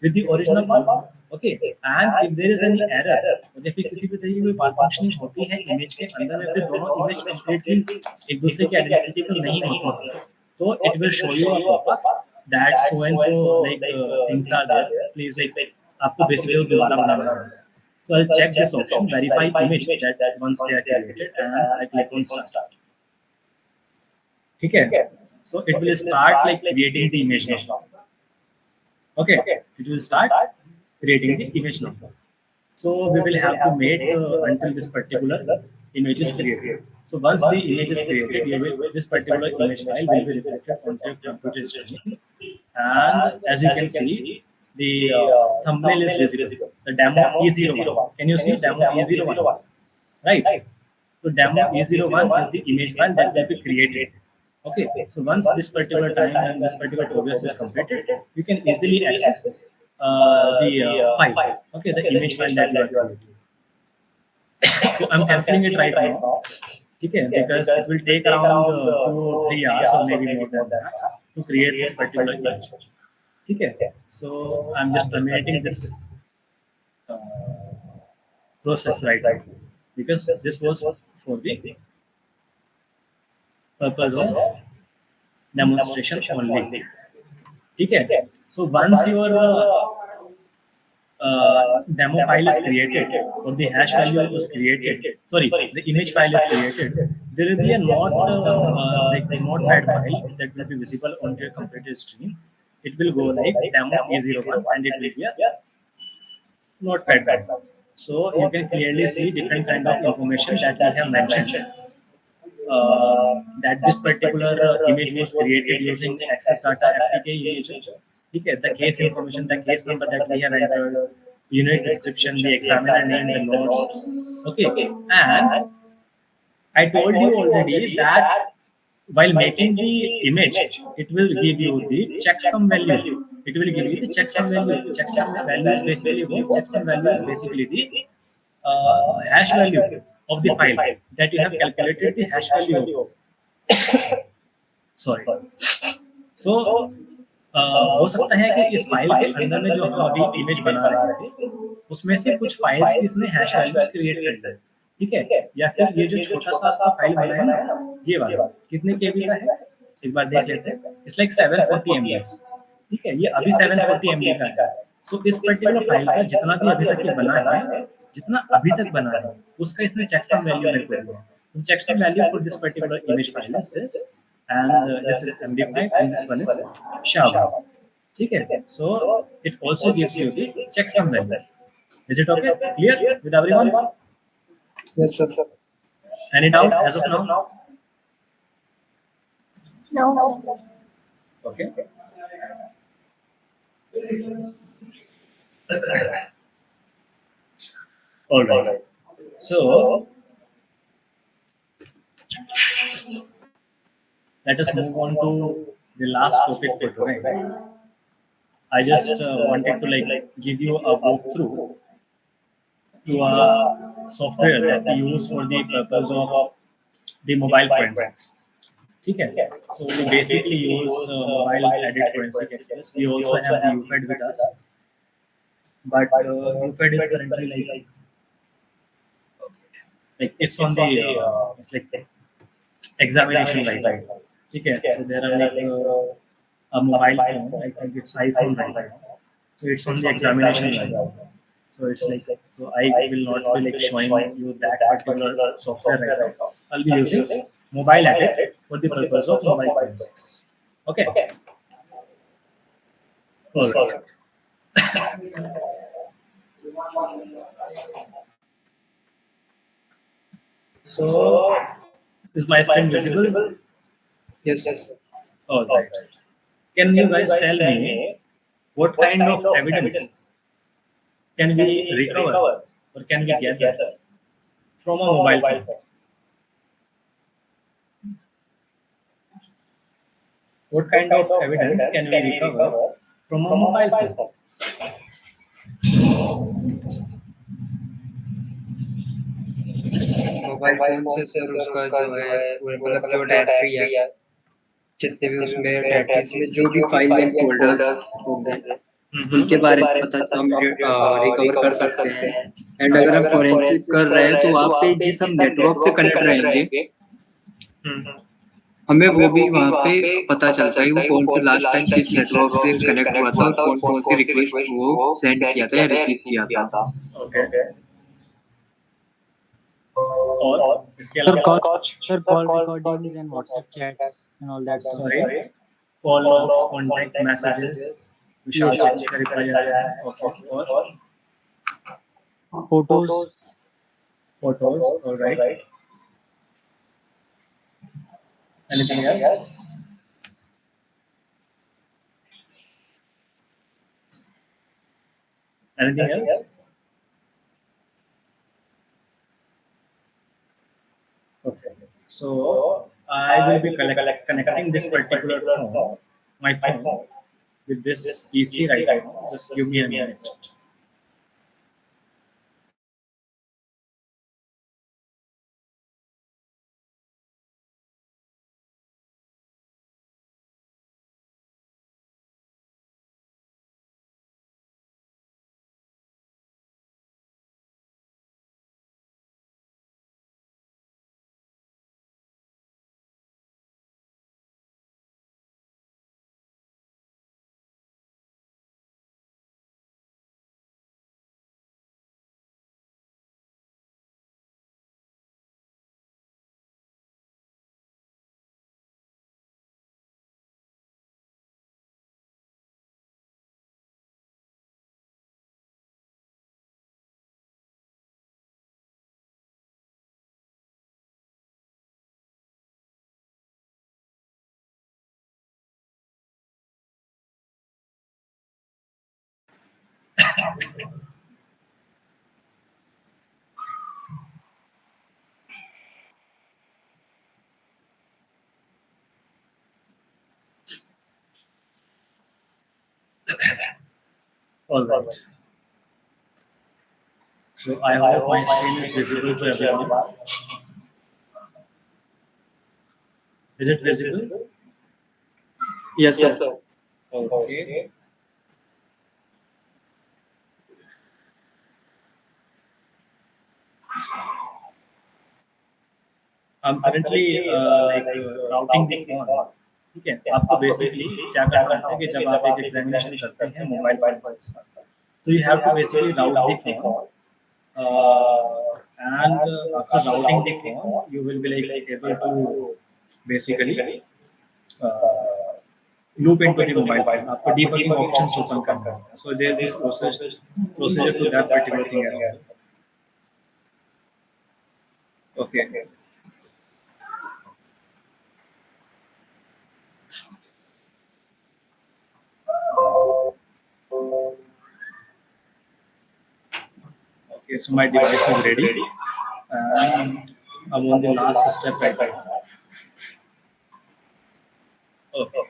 with the original one. Okay. And if there is any error, या फिर किसी भी तरीके की कोई माल फंक्शनिंग होती है इमेज के अंदर में, फिर दोनों इमेज कंप्लीटली एक दूसरे के आइडेंटिकल नहीं होती है, तो it will show you a pop-up that so and so like things are there. Please like आपको basically दोबारा बनाना है. So I'll check this option, verify image that once they are created, and I click on start. ठीक है. So it will start like creating the image now. Okay. It will start creating the image now. So we will have to wait until this particular image is created. So once the image is created, this particular image file will be reflected on your computer screen. And as you can see, the thumbnail is visible. The demo E01. Can you see demo E01? Right. So demo E01 is the image file that will be created. Okay. So once this particular time and this particular progress is completed, you can easily access the file. Okay, the image file that you are creating. So I'm cancelling it right now. Okay, because it will take around 2 or 3 hours or maybe more than that to create this particular image. Okay, so I'm just terminating this process right now because this was for the purpose of demonstration only. Okay, so once your demo file is created or the hash value is created, sorry, the image file is created, there will be a like a notepad file that will be visible on your computer screen. It will go like demo e01 and it will be a notepad file. So you can clearly see different kind of information that we have mentioned. That this particular image was created using access data FTK image. Okay, the case information, the case number that we have entered, unit description, the examiner name, the notes. Okay, and I told you already that while making the image, it will give you the checksum value. It will give you the checksum value. Checksum value is basically what? Checksum value is basically the hash value of the file that you have calculated the hash value of. Sorry. So हो सकता है कि इस file के अंदर में जो हम अभी इमेज बना रहे थे उसमें से कुछ फाइल्स की इसने हैश वैल्यूज क्रिएट कर दी, ठीक है, या फिर ये जो छोटा सा आपका फाइल बनाया ना, ये वाला कितने केबी का है एक बार देख लेते हैं. इट्स लाइक 740 MB, ठीक है, ये अभी 740 MB का है. सो इस पर्टिकुलर फाइल का जितना भी अभी तक ये बना है, जितना अभी तक बना है उसका इसने चेकसम वैल्यू मेरे को दिया. Checksum value for this particular image file is this, and this is MD5 and this one is SHA. ठीक है, so it also gives you the checksum value. Is it okay? Clear with everyone? Yes, sir. Any doubt as of now? No, sir. Okay. All right. So let us move on to the last topic for today. I just wanted to like give you a walkthrough to a software that we use for the purpose of the mobile forensics. ठीक है, so we basically use mobile edit forensic express. We also have the UFED with us, but UFED is currently like it's on the it's like examination right now. ठीक है, so there are like a mobile phone, I think it's iPhone right now, so it's on the examination right now. So it's like, so I will not be like showing you that particular software right now. I'll be using mobile edit for the purpose of mobile forensics. Okay. All right. So is my screen visible? Yes, sir. All right. Can you guys tell me what kind of evidence can we recover or can we gather from a mobile phone? What kind of evidence can we recover from a mobile phone? Mobile phone से sir उसका जो है मतलब जो directory है, जितने भी उसमें डायरेक्टरीज में जो भी फाइल एंड फोल्डर्स होंगे उनके बारे में पता हम रिकवर कर सकते हैं. एंड अगर हम फोरेंसिक कर रहे हैं तो वहाँ पे जिस हम नेटवर्क से कनेक्ट रहेंगे हमें वो भी वहाँ पे पता चलता है वो कौन से लास्ट टाइम किस नेटवर्क से कनेक्ट हुआ था और कौन कौन सी रिक्वेस्ट वो सेंड किया था या रिसीव किया था. Okay. और इसके अलावा Sir, call recordings and WhatsApp chats and all that stuff. sorry, call logs, contact messages, Vishal check का रिप्लाई आया है. Okay. और Photos. photos. All right. Anything else? Anything else? Okay. So I will be connecting this particular phone, my phone, with this PC right now. Just give me a minute. All right. So I hope my screen is visible to everyone. Is it visible? Yes, sir. Okay. I'm currently routing the phone. ठीक है, आपको basically क्या करना है कि जब आप एक एग्जामिनेशन करते हैं मोबाइल फोन से, so you have to basically route the phone, and after routing the phone, you will be able to basically loop into the mobile phone. आपको debugging options open करना है. So there is this procedure to that particular thing as well. Okay. Okay, so my device is ready, and I'm on the last step right now. Okay.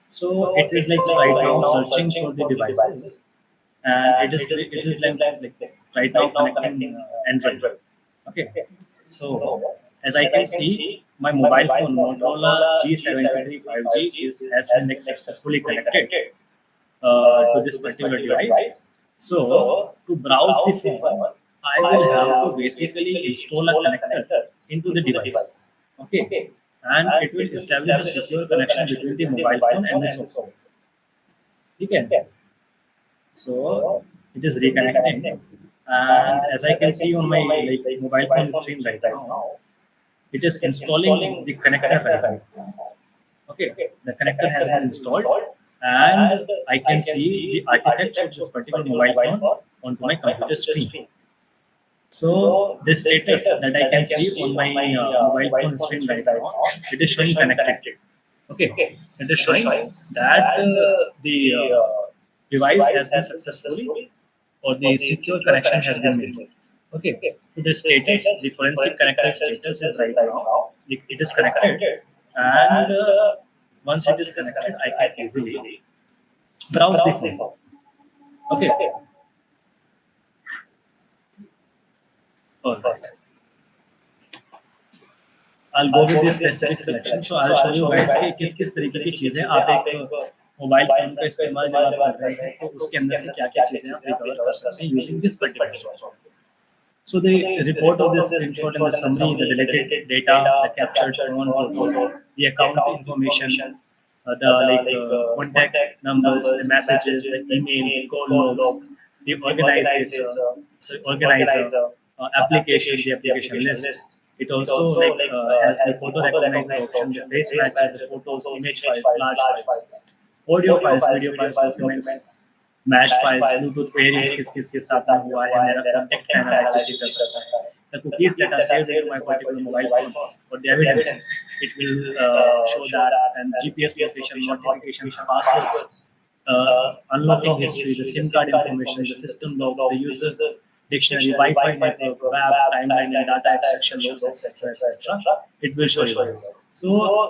So it is like right now searching for the devices, and it is like right now connecting Android. Okay, so as I can see, my mobile phone Motorola G73 5G has been successfully connected to this particular device. So to browse the phone, I will have to basically install a connector into the device. Okay, and it will establish a secure connection between the mobile phone and the software. Okay, so it is reconnecting. And as I can see on my mobile phone screen right now, it is installing the connector right now. Okay, the connector has been installed, and I can see the artifacts of this particular mobile phone onto my computer screen. So the status that I can see on my mobile phone screen right now, it is showing connected. Okay, it is showing that the device has been successfully, or the secure connection has been made. Okay, so the status, the forensic connected status is right now, it is connected, and once it is connected, I can easily browse the phone. Okay. All right. I'll go with this specific selection. So I'll show you guys कि किस तरीके की चीजें आप एक mobile phone का इस्तेमाल जब आप कर रहे हैं तो उसके अंदर से क्या-क्या चीजें आप रिकवर कर सकते हैं using this particular software. So the report of this screenshot and the summary, the deleted data, the captured phone photo, the account information, the contact numbers, the messages, the emails, the call logs, the organizer, application, the application list. It also has the photo recognizer option, the face matcher, the photos, image files, large files, audio files, video files, documents, match files, Bluetooth pairings किस साथ में हुआ है, मेरा contact analysis कर सकता है, the cookies that are saved in my particular mobile phone or the evidence, it will show that, and GPS location, notifications, passwords, unlocking history, the SIM card information, the system logs, the user dictionary, Wi-Fi network, web, timeline, and data extraction logs, etc., etc. It will show you this. So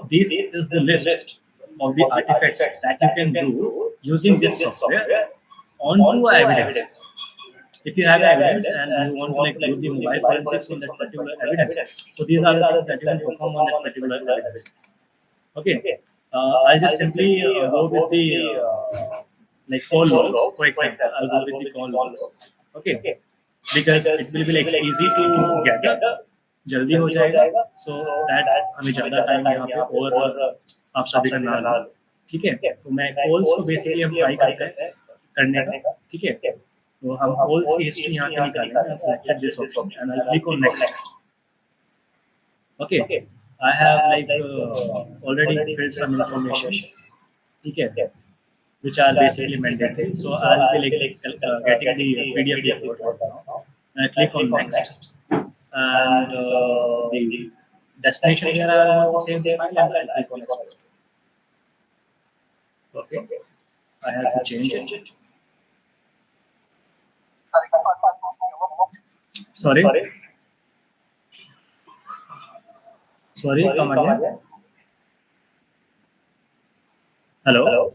this is the list of the artifacts that you can do using this software onto evidence. If you have evidence and you want to do the mobile forensics on that particular evidence, so these are the things that you can perform on that particular evidence. Okay, I'll just simply go with the call logs. For example, I'll go with the call logs. Okay, because it will be easy to gather, जल्दी हो जाएगा, so that हमें ज़्यादा time यहाँ पे और आप सभी का ना लो, ठीक है? तो मैं कॉल्स को बेसिकली हम ट्राई करते हैं करने का, ठीक है? तो हम कॉल की हिस्ट्री यहाँ पे निकालेंगे. I selected this option and I'll click on next. Okay, I have already filled some information, ठीक है? Which are basically mandatory. So I'll be getting the PDF report right now, I click on next, and the destination here I want to save the file, and I click on export. Okay, I have to change it. Sorry, come again. Hello.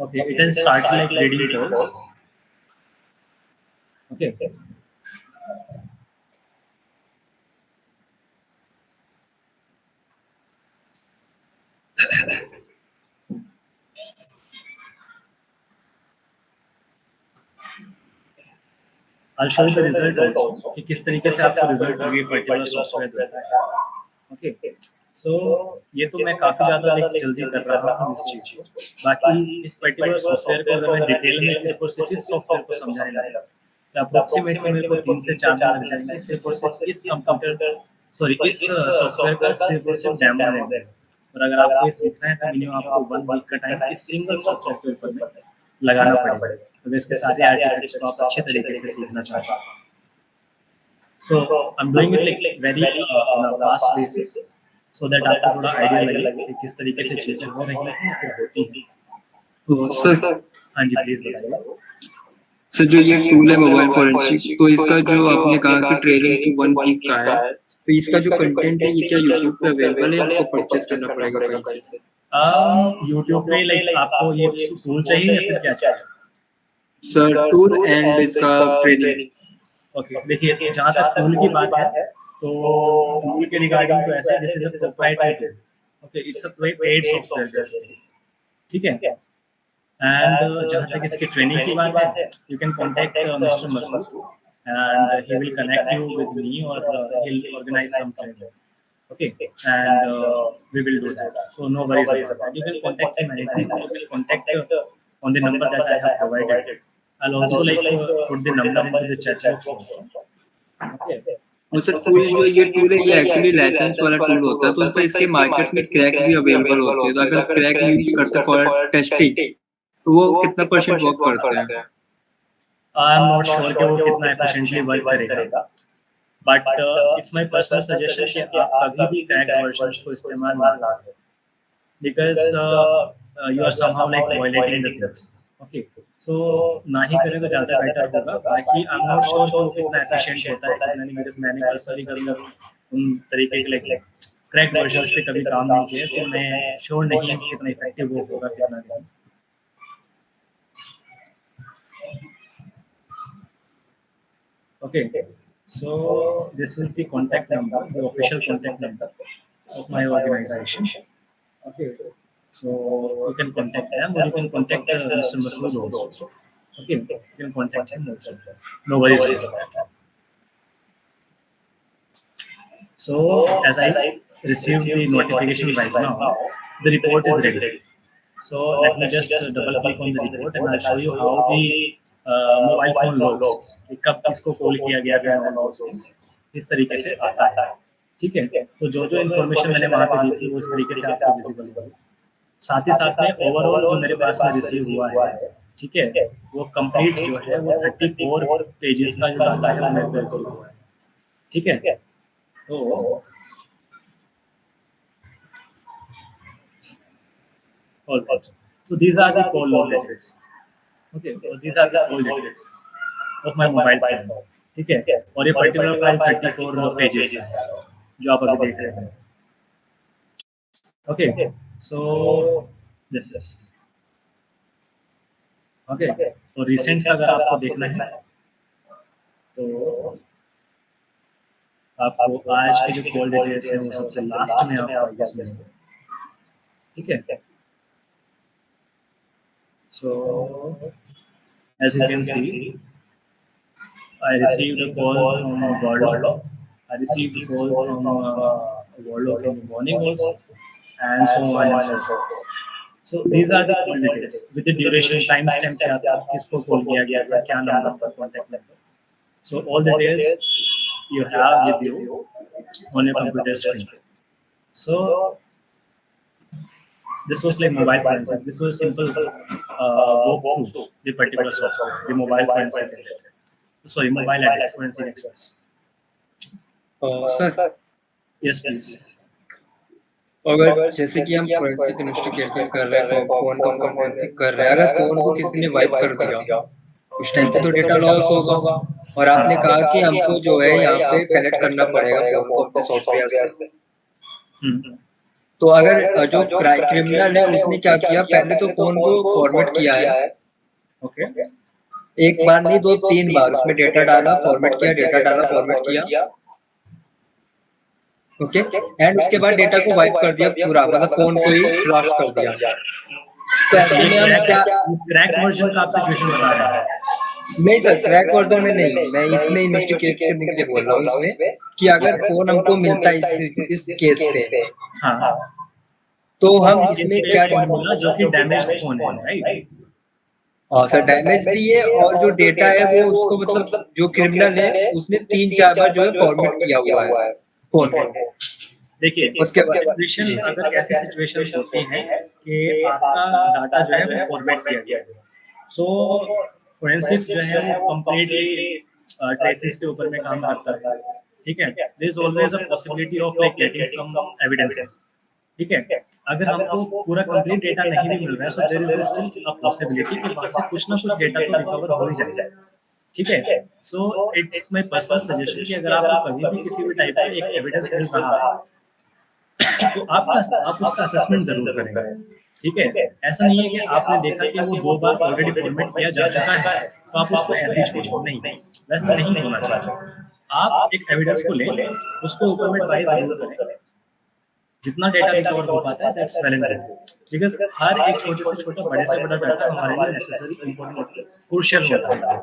Okay, it has started like reading codes. Okay. I'll show you the result also कि किस तरीके से आपको result ये particular software देता है. Okay, सो ये तो मैं काफी ज्यादा जल्दी कर रहा हूँ इस चीज को. बाकी इस पर्टिकुलर सॉफ्टवेयर को अगर मैं डिटेल में सिर्फ और सिर्फ इस सॉफ्टवेयर को समझाने लगा तो अप्रोक्सीमेटली मेरे को 3 से 4 दिन लग जाएंगे सिर्फ और सिर्फ इस सॉफ्टवेयर का सिर्फ और सिर्फ डेमो लेने. और अगर आपको ये सीखना है तो मिनिमम आपको 1 वीक का टाइम इस सिंगल सॉफ्टवेयर के ऊपर में लगाना पड़ेगा. तो इसके सारे आर्टिफैक्ट्स को आप अच्छे तरीके से सीखना चाहते हैं. So I am doing it like very on a fast basis so that आपको थोड़ा आइडिया लगे कि किस तरीके से चीजें हो रही हैं फिर होती हैं. तो सर, हाँ जी प्लीज बताइए. सर जो ये टूल है मोबाइल फॉरेंसिक, तो इसका जो आपने कहा कि ट्रेनिंग जो 1 वीक का है, तो इसका जो कंटेंट है ये क्या यूट्यूब पे अवेलेबल है या आपको परचेस करना पड़ेगा कहीं से? यूट्यूब पे लाइक आपको ये टूल चाहिए या फिर क्या चाहिए? सर टूल एंड इसका ट्रेनिंग. ओके, देखिए जहाँ तक टूल की बात है तो टूल के रिगार्डिंग तो ऐसा है this is a proprietary tool. Okay, it's a paid software basically. ठीक है. एंड जहाँ तक इसकी ट्रेनिंग की बात है you can contact mister Masood and he will connect you with me or he'll organize some training. Okay, and we will do that. So no worries about that. You can contact him anytime. You can contact on the number that I have provided. I'll also put the number into the chat box also. Okay. और sir tool जो ये tool है ये actually licence वाला tool होता है, तो इसके मार्केट्स में क्रैक भी अवेलेबल होते हैं. तो अगर क्रैक यूज करते फॉर टेस्टिंग तो वो कितना % वर्क करता है? I am not sure कि वो कितना efficiently work करेगा, but it's my personal suggestion कि आप कभी भी cracked versions को इस्तेमाल ना करें, because you are somehow violating the things. Okay, so ना ही करें तो ज़्यादा बेटर होगा. बाकी I'm not sure कि वो कितना efficient होता है कितना नहीं, because मैंने personally कभी उन तरीके के cracked versions पे कभी काम नहीं किया, तो मैं sure नहीं हूँ कितना effective वो होगा कितना नहीं. Okay, so this is the contact number, the official contact number of my organization. Okay, so you can contact them or you can contact Mr. Masood also. Okay, you can contact him also. No worries about that. So as I received the notification right now, the report is ready. So let me just double click on the report and I'll show you how the mobile phone logs कब किसको call किया गया था और logs इस तरीके से आता है. ठीक है, तो जो जो इन्फॉर्मेशन मैंने वहाँ पे दी थी वो इस तरीके से आपको विजिबल होगी. साथ ही साथ में ओवरऑल जो मेरे पास में रिसीव हुआ है, ठीक है, वो कंप्लीट जो है वो 34 पेजेस का जो डाटा है वो मेरे को रिसीव हुआ है. ठीक है, तो so these are the call log details. Okay, so these are the call details of my mobile phone. ठीक है, और ये पर्टिकुलर फाइल 34 पेजेस का है जो आप अभी देख रहे हैं. Okay, so this is okay. तो रिसेंट अगर आपको देखना है तो आपको आज के जो कॉल डिटेल्स हैं वो सबसे लास्ट में आपको आएगा इसमें. ठीक है, so as you can see, I received a call from Warlock. I received a call from Warlock in the morning also, and so on and so forth. So these are the call details with the duration, time stamp क्या था, किसको call किया गया था, क्या number था, contact number. So all details you have with you on your computer screen. So this was like mobile forensics. This was a simple walkthrough the particular software, the mobile forensic. Sorry, mobile forensic express. Sir Yes, please. अगर जैसे कि हम forensic investigation कर रहे हैं, phone का forensic कर रहे हैं, अगर फोन को किसी ने वाइप कर दिया उस टाइम पे तो डेटा लॉस होगा, और आपने कहा कि हमको जो है यहाँ पे कनेक्ट करना पड़ेगा फोन को अपने सॉफ्टवेयर से। तो अगर जो क्रिमिनल है उसने क्या किया, पहले तो फोन को फॉर्मेट किया है, ओके, एक बार नहीं 2-3 बार उसमें डेटा डाला, फॉर्मेट किया, डेटा डाला, फॉर्मेट किया, ओके, एंड उसके बाद डेटा को वाइप कर दिया पूरा, मतलब फोन को ही लॉस कर दिया। तो ऐसे में हम क्या क्रैक वर्जन का आप सिचुएशन बता रहे हैं? नहीं सर, क्रैक वर्जन में नहीं, मैं इसमें इन्वेस्टिगेट करने के लिए बोल रहा हूँ इसमें कि अगर फोन हमको मिलता है इस केस पे, हाँ, तो हम इसमें क्या बोला जो कि डैमेज्ड फोन है, राइट? हाँ सर, डैमेज भी है, और जो डेटा है वो उसको मतलब जो क्रिमिनल है उसने 3-4 बार जो है फॉर्मेट किया हुआ है फोन को। देखिए, उसके बाद सिचुएशन, अगर ऐसी सिचुएशंस होती हैं कि आपका डाटा जो है वो फॉर्मेट किया गया है, सो फोरेंसिक्स जो है वो कंप्लीटली ट्रेसेस के ऊपर में काम करता है, ठीक है? There is always a possibility of like getting some evidences, ठीक है? अगर हमको पूरा कंप्लीट डेटा नहीं भी मिल रहा है, so there is still a possibility कि वहां से कुछ ना कुछ डेटा तो रिकवर हो ही जाएगा, ठीक है? So it's my personal suggestion कि अगर आपको कभी भी किसी भी टाइप का एक एविडेंस मिल रहा है तो आप उसका असेसमेंट जरूर करेंगे, ठीक है? ऐसा नहीं है कि आपने देखा कि वो 2 बार ऑलरेडी फॉर्मेट किया जा चुका है तो आप उसको ऐसे ही छोड़, नहीं, वैसा नहीं होना चाहिए। आप एक एविडेंस को लें, उसको ऊपर में ट्राई जरूर करें, जितना डेटा रिकवर हो पाता है that's well and good, because हर एक छोटे से छोटा, बड़े से बड़ा डाटा हमारे लिए नेसेसरी, इंपॉर्टेंट, क्रूशियल होता है,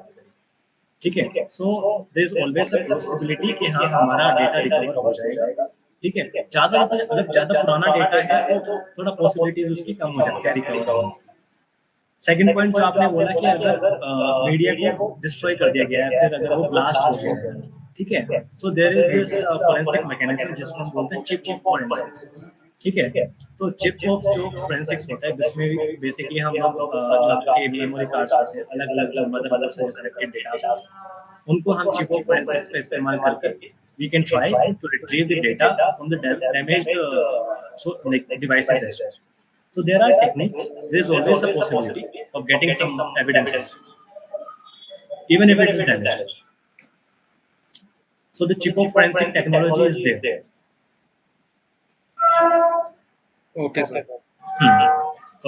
ठीक है? So there is always a possibility कि हाँ, हमारा डेटा रिकवर हो जाएगा, ठीक है? ज्यादा पुराना डेटा है तो थोड़ा पॉसिबिलिटीज उसकी कम हो जाती है रिकवर होने की। सेकंड पॉइंट जो आपने बोला कि अगर मीडिया को डिस्ट्रॉय कर दिया गया है, फिर अगर वो ब्लास्ट हो गया है, ठीक है? So there is this forensic mechanism जिसको हम बोलते हैं चिप ऑफ फोरेंसिक्स, ठीक है? तो चिप ऑफ जो फोरेंसिक्स होता है, जिसमें बेसिकली हम लोग जो आपके मेमोरी कार्ड्स होते हैं, अलग-अलग जो मदरबोर्ड से कनेक्टेड डेटा, उनको हम चिप ऑफ फोरेंसिक्स का इस्तेमाल करके we can try to retrieve the data from the damaged devices as well. So there are techniques. There is always a possibility of getting some evidences, even if it is damaged. So the chip of forensic technology is there. Okay, sir.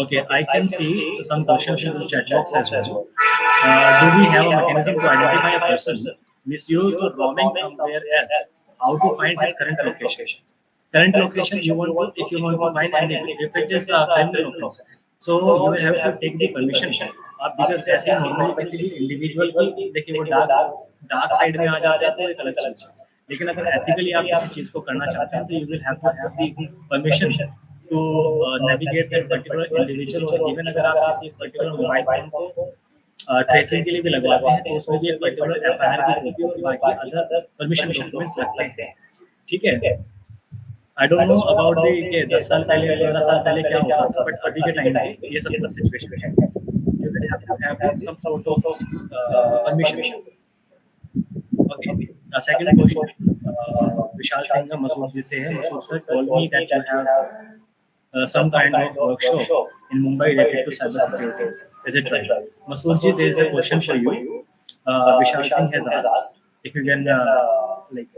Okay, I can see some questions in the chat box as well. Do we have a mechanism to identify a person misused or roaming somewhere else? How to find his current location? Current location, if you want to find anything, if it is a criminal offense, so you will have to take the permission. Because ऐसे normally किसी भी individual की, देखिए, वो dark side में आ जाता है तो एक अलग चीज है, लेकिन अगर एथिकली आप किसी चीज को करना चाहते हैं तो you will have to have the permission to navigate that particular individual, और इवन अगर आप किसी पर्टिकुलर मोबाइल फोन को ट्रेसिंग के लिए भी लगवाते हैं तो उसमें भी एक पर्टिकुलर एफआईआर की कॉपी और बाकी अदर परमिशन डॉक्यूमेंट्स लगते हैं, ठीक है? I don't know about the 10 साल पहले, 15 साल पहले क्या होता था, बट अभी के टाइम पे ये सब सिचुएशन है, you will have to have some sort of permission. Okay, second question Vishal Singh Masood ji से है। Masood sir, told me that you have some kind of workshop in Mumbai related to cyber security. Is it right? Masood ji, there is a question for you. Vishal Singh has asked if you can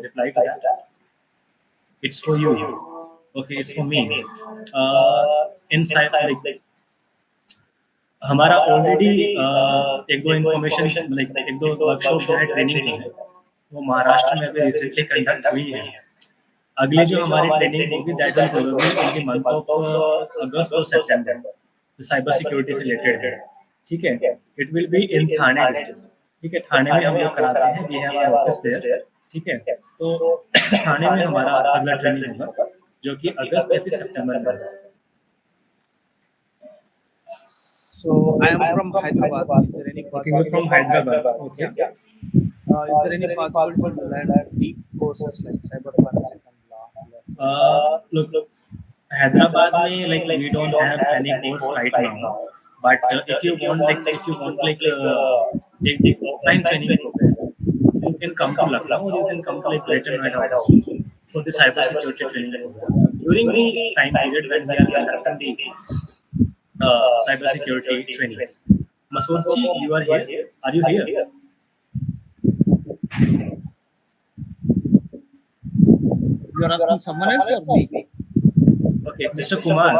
reply to that. It's for you. Okay, it's for me. Inside हमारा already एक दो information एक दो workshop जो है, training की है, वो महाराष्ट्र में भी रिसेंटली कंडक्ट हुई है। अगली जो हमारी ट्रेनिंग होगी that will probably in the month of अगस्त और सितंबर, साइबर सिक्योरिटी से रिलेटेड है, ठीक है? It will be in Thane district, ठीक है? थाने में हम लोग कराते हैं, we have our office there, ठीक है? तो थाने में हमारा अगला ट्रेनिंग होगा जो कि अगस्त या फिर सितंबर में। So I am from Hyderabad. Is there any Okay, you're from Hyderabad. Okay. Yeah. Is there any possibility to learn deep courses like cyber forensic and law? Look, Hyderabad में like we don't have any course right now, but if you want take the offline training program, so you can come to Lucknow or you can come to like Greater Noida also for the cyber security training program. So during the time period when we are conducting the cyber security trainings, Masood ji, you are here. Are you here? You are asking someone else or me? Okay, Mr. Kumar.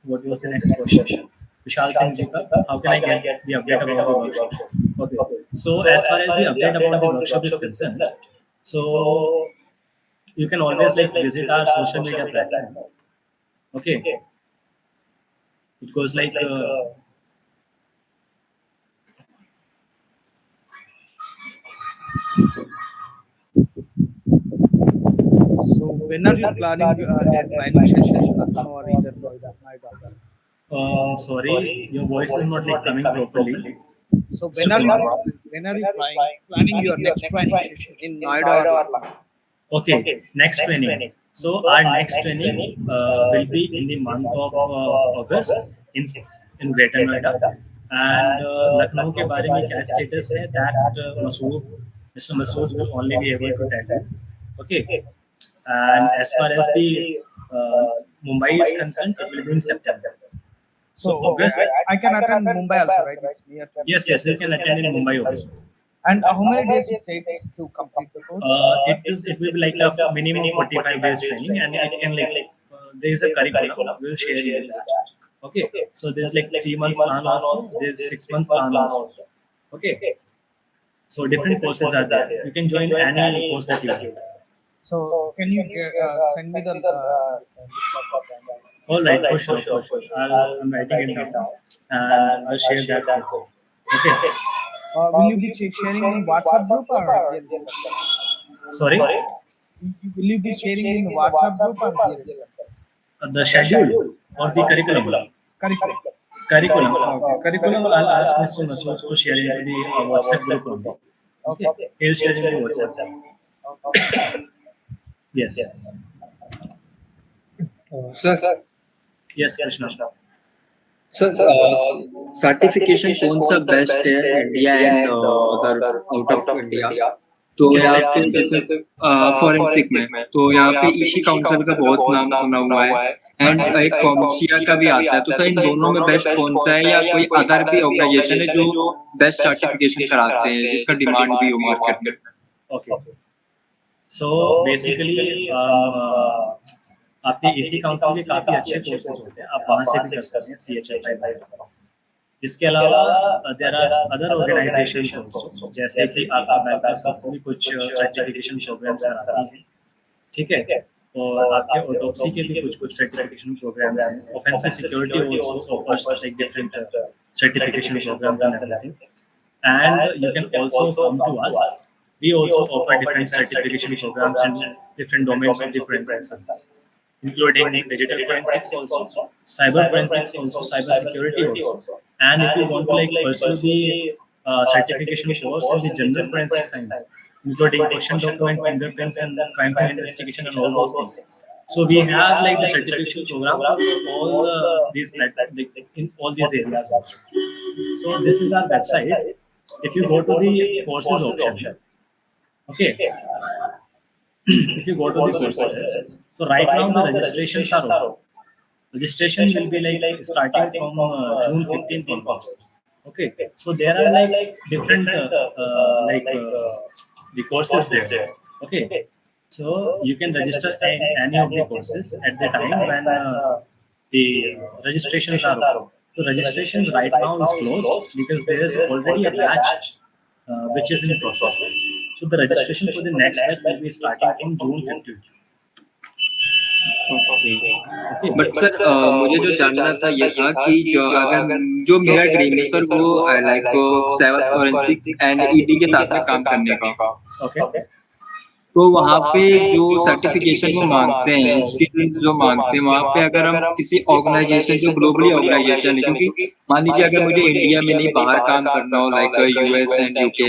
What was the next question? Vishal Singh ji, how can I get the update about the workshop? Okay. So as far as the update about the workshop is concerned, so you can always like visit our social media platform. Okay. It goes like So when are you planning a training session in Lucknow or either Noida? sorry, your voice is not like coming properly. So when are you planning your next training session in Noida or Lucknow? Okay, next training. So our next training will be in the month of August in Greater Noida. And Lucknow के बारे में क्या status है that Mr. Masood will only be able to tell you. Okay. And as far as the Mumbai is concerned, it will be in September. So August, I can attend Mumbai also, right? It's near to me. Yes, you can attend in Mumbai also. And how many days it takes to complete the course? It will be like a minimum 45 days training, and it can like there is a curriculum. We'll share you that. Okay, so there's like 3 months plan also. There's 6 month plan also. Okay, so different courses are there. You can join any course that you like. So can you send me the All right, for sure. I'm writing it down, and I'll share that with you. Okay. will you be sharing in WhatsApp group or here itself? Sorry. Will you be sharing in the WhatsApp group or here itself? The schedule or the curriculum? Curriculum. Okay. Curriculum, I'll ask Mr. Masood to share in the WhatsApp group only. Okay. He'll share in the WhatsApp. Yes. Sir Yes, Krishna. Sir certification कौन सा best है India and other out of India? तो यहाँ पे जैसे forensic में तो यहाँ पे ईसी काउंसिल का बहुत नाम सुना हुआ है एंड एक कॉमर्शिया का भी आता है, तो सर इन दोनों में बेस्ट कौन सा है या कोई अदर भी ऑर्गेनाइजेशन है जो बेस्ट सर्टिफिकेशन कराते हैं जिसका डिमांड भी हो मार्केट में? Okay. So basically आपके एसी काउंसिल के काफी अच्छे कोर्सेज होते हैं, आप वहां से भी कर सकते हैं CHFI। इसके अलावा there are other organizations also, जैसे कि आपका माइक्रोसॉफ्ट भी कुछ सर्टिफिकेशन प्रोग्राम्स कराती है, ठीक है, और आपके ऑटोप्सी के भी कुछ सर्टिफिकेशन प्रोग्राम्स हैं। Offensive security also offers like different certification programs and everything, and you can also come to us. We also offer different certification programs in different domains of the forensics, including digital forensics also, cyber forensics also, cyber security also. And if you want to like pursue the certification course in the general forensic science, including question document, fingerprints, and crime scene investigation and all those things. So we have like the certification program for all these platforms in all these areas also. So this is our website. If you go to the courses option, okay, if you go to the courses, so right now the registrations are off. Registration will be like starting from June 15th onwards. Okay, so there are like different the courses there. Okay, so you can register any of the courses at the time when the registrations are open. So registration right now is closed because there is already a batch which is in process. So the registration for the next batch will be starting from June 15th. Okay. But sir मुझे जो जानना था ये था कि जो मेरा dream है सर वो like cyber forensics and ED के साथ में काम करने का। Okay. तो वहाँ पे जो सर्टिफ़िकेशन वो माँगते हैं, स्किल्स जो माँगते हैं, वहाँ पे अगर हम किसी ऑर्गनाइज़ेशन जो ग्लोबली ऑर्गनाइज़ेशन है क्योंकि मान लीजिए अगर मुझे इंडिया में नहीं बाहर काम करना हो लाइक यूएस एंड यूके,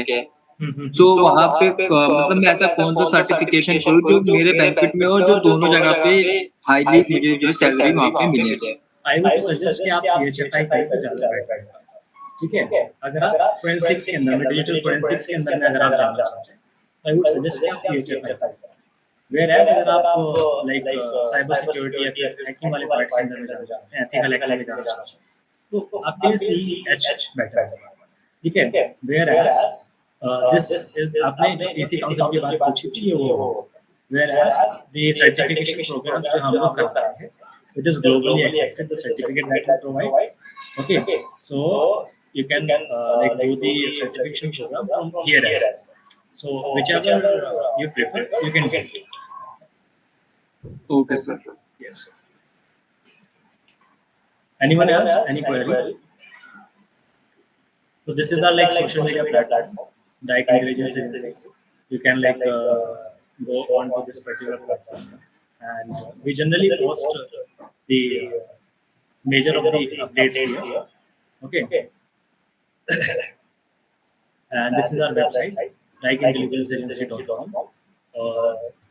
तो वहाँ पे मतलब मैं ऐसा कौन-सा सर्टिफ़िकेशन करूँ जो मेरे बेनिफिट में हो, जो दोनों जगह पे हाईली मुझे जो सैलरी वहाँ पे मिले? आई वुड सजेस्ट कि आप CHFI करें तो ज़्यादा बेटर होगा, ठीक है? अगर आप फोरेंसिक्स के अंदर में, डिजिटल फोरेंसिक्स के अंदर में अगर आप जाना चाहते हैं, तो आई वुड सजेस्ट कि आप CHFI करें। व्हेयरएज़ अगर आप लाइक साइबर सिक्योरिटी या फिर हैकिंग वाले पार्ट के अंदर में जाना चाहते हैं, एथिकल हैकिंग में जाना चाहते हैं, तो आपके लिए CEH बेटर होगा, ठीक है? व्हेयरएज़ दिस इज़ आपने जो पीसी काउंसिल की बात पूछी थी, ये वो व्हेयरएज़ द सर्टिफिकेशन प्रोग्राम्स जो हम लोग करते हैं, it is globally accepted, the certificate that we provide. Okay, so you can like do the certification program from here as well. So whichever you prefer, you can get it. Okay sir. Yes. Anyone else? Any query? So this is our like social media platform, Dike Intelligence Agency. You can like go on to this particular platform, and we generally post the major of the updates here. Okay. And this is our website, DikeIntelligenceAgency.com.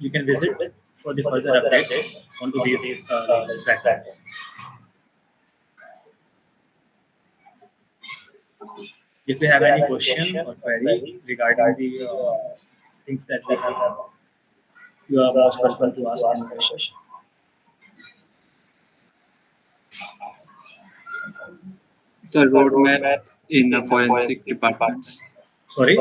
You can visit for the further updates onto these platforms. If you have any question or query regarding the things that we have, you are most welcome to ask any question. Sir road map in forensic departments. Sorry?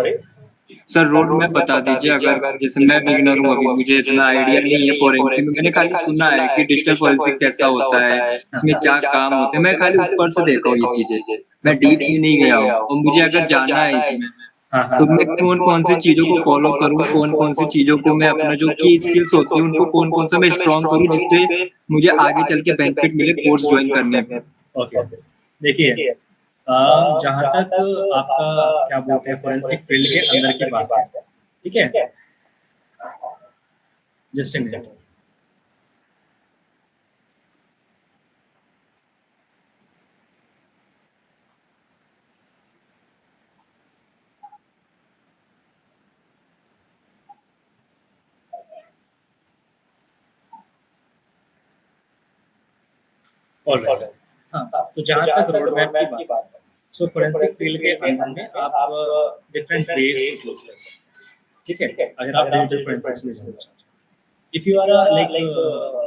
Sir road map बता दीजिए अगर जैसे मैं beginner हूँ अभी मुझे इतना idea नहीं है फॉरेंसिक में, मैंने खाली सुना है कि डिजिटल फॉरेंसिक कैसा होता है, इसमें क्या काम होते हैं, मैं खाली ऊपर से देखा हूँ ये चीजें, मैं डीप में नहीं गया हूँ और मुझे अगर जानना है इसमें तो मैं कौन-कौन सी चीज़ों को फ़ॉलो करूँ, कौन-कौन सी चीज़ों को मैं अपना जो की स्किल्स होती हैं उनको कौन-कौन सा मैं स्ट्रॉन्ग करूँ जिससे मुझे आगे चल के बेनिफिट मिले कोर्स जॉइन करने में? ओके, देखिए जहाँ तक आपका क्या बोलते हैं फोरेंसिक फील्ड के अंदर की बात है, ठीक है? Just a minute. ऑलराइट, हाँ, तो जहाँ तक रोड मैप की बात है, सो फोरेंसिक फील्ड के अंदर में आप डिफरेंट वेज को चूज कर सकते हैं, ठीक है? अगर आप डिजिटल फोरेंसिक्स में जाना चाहते हैं, if you are like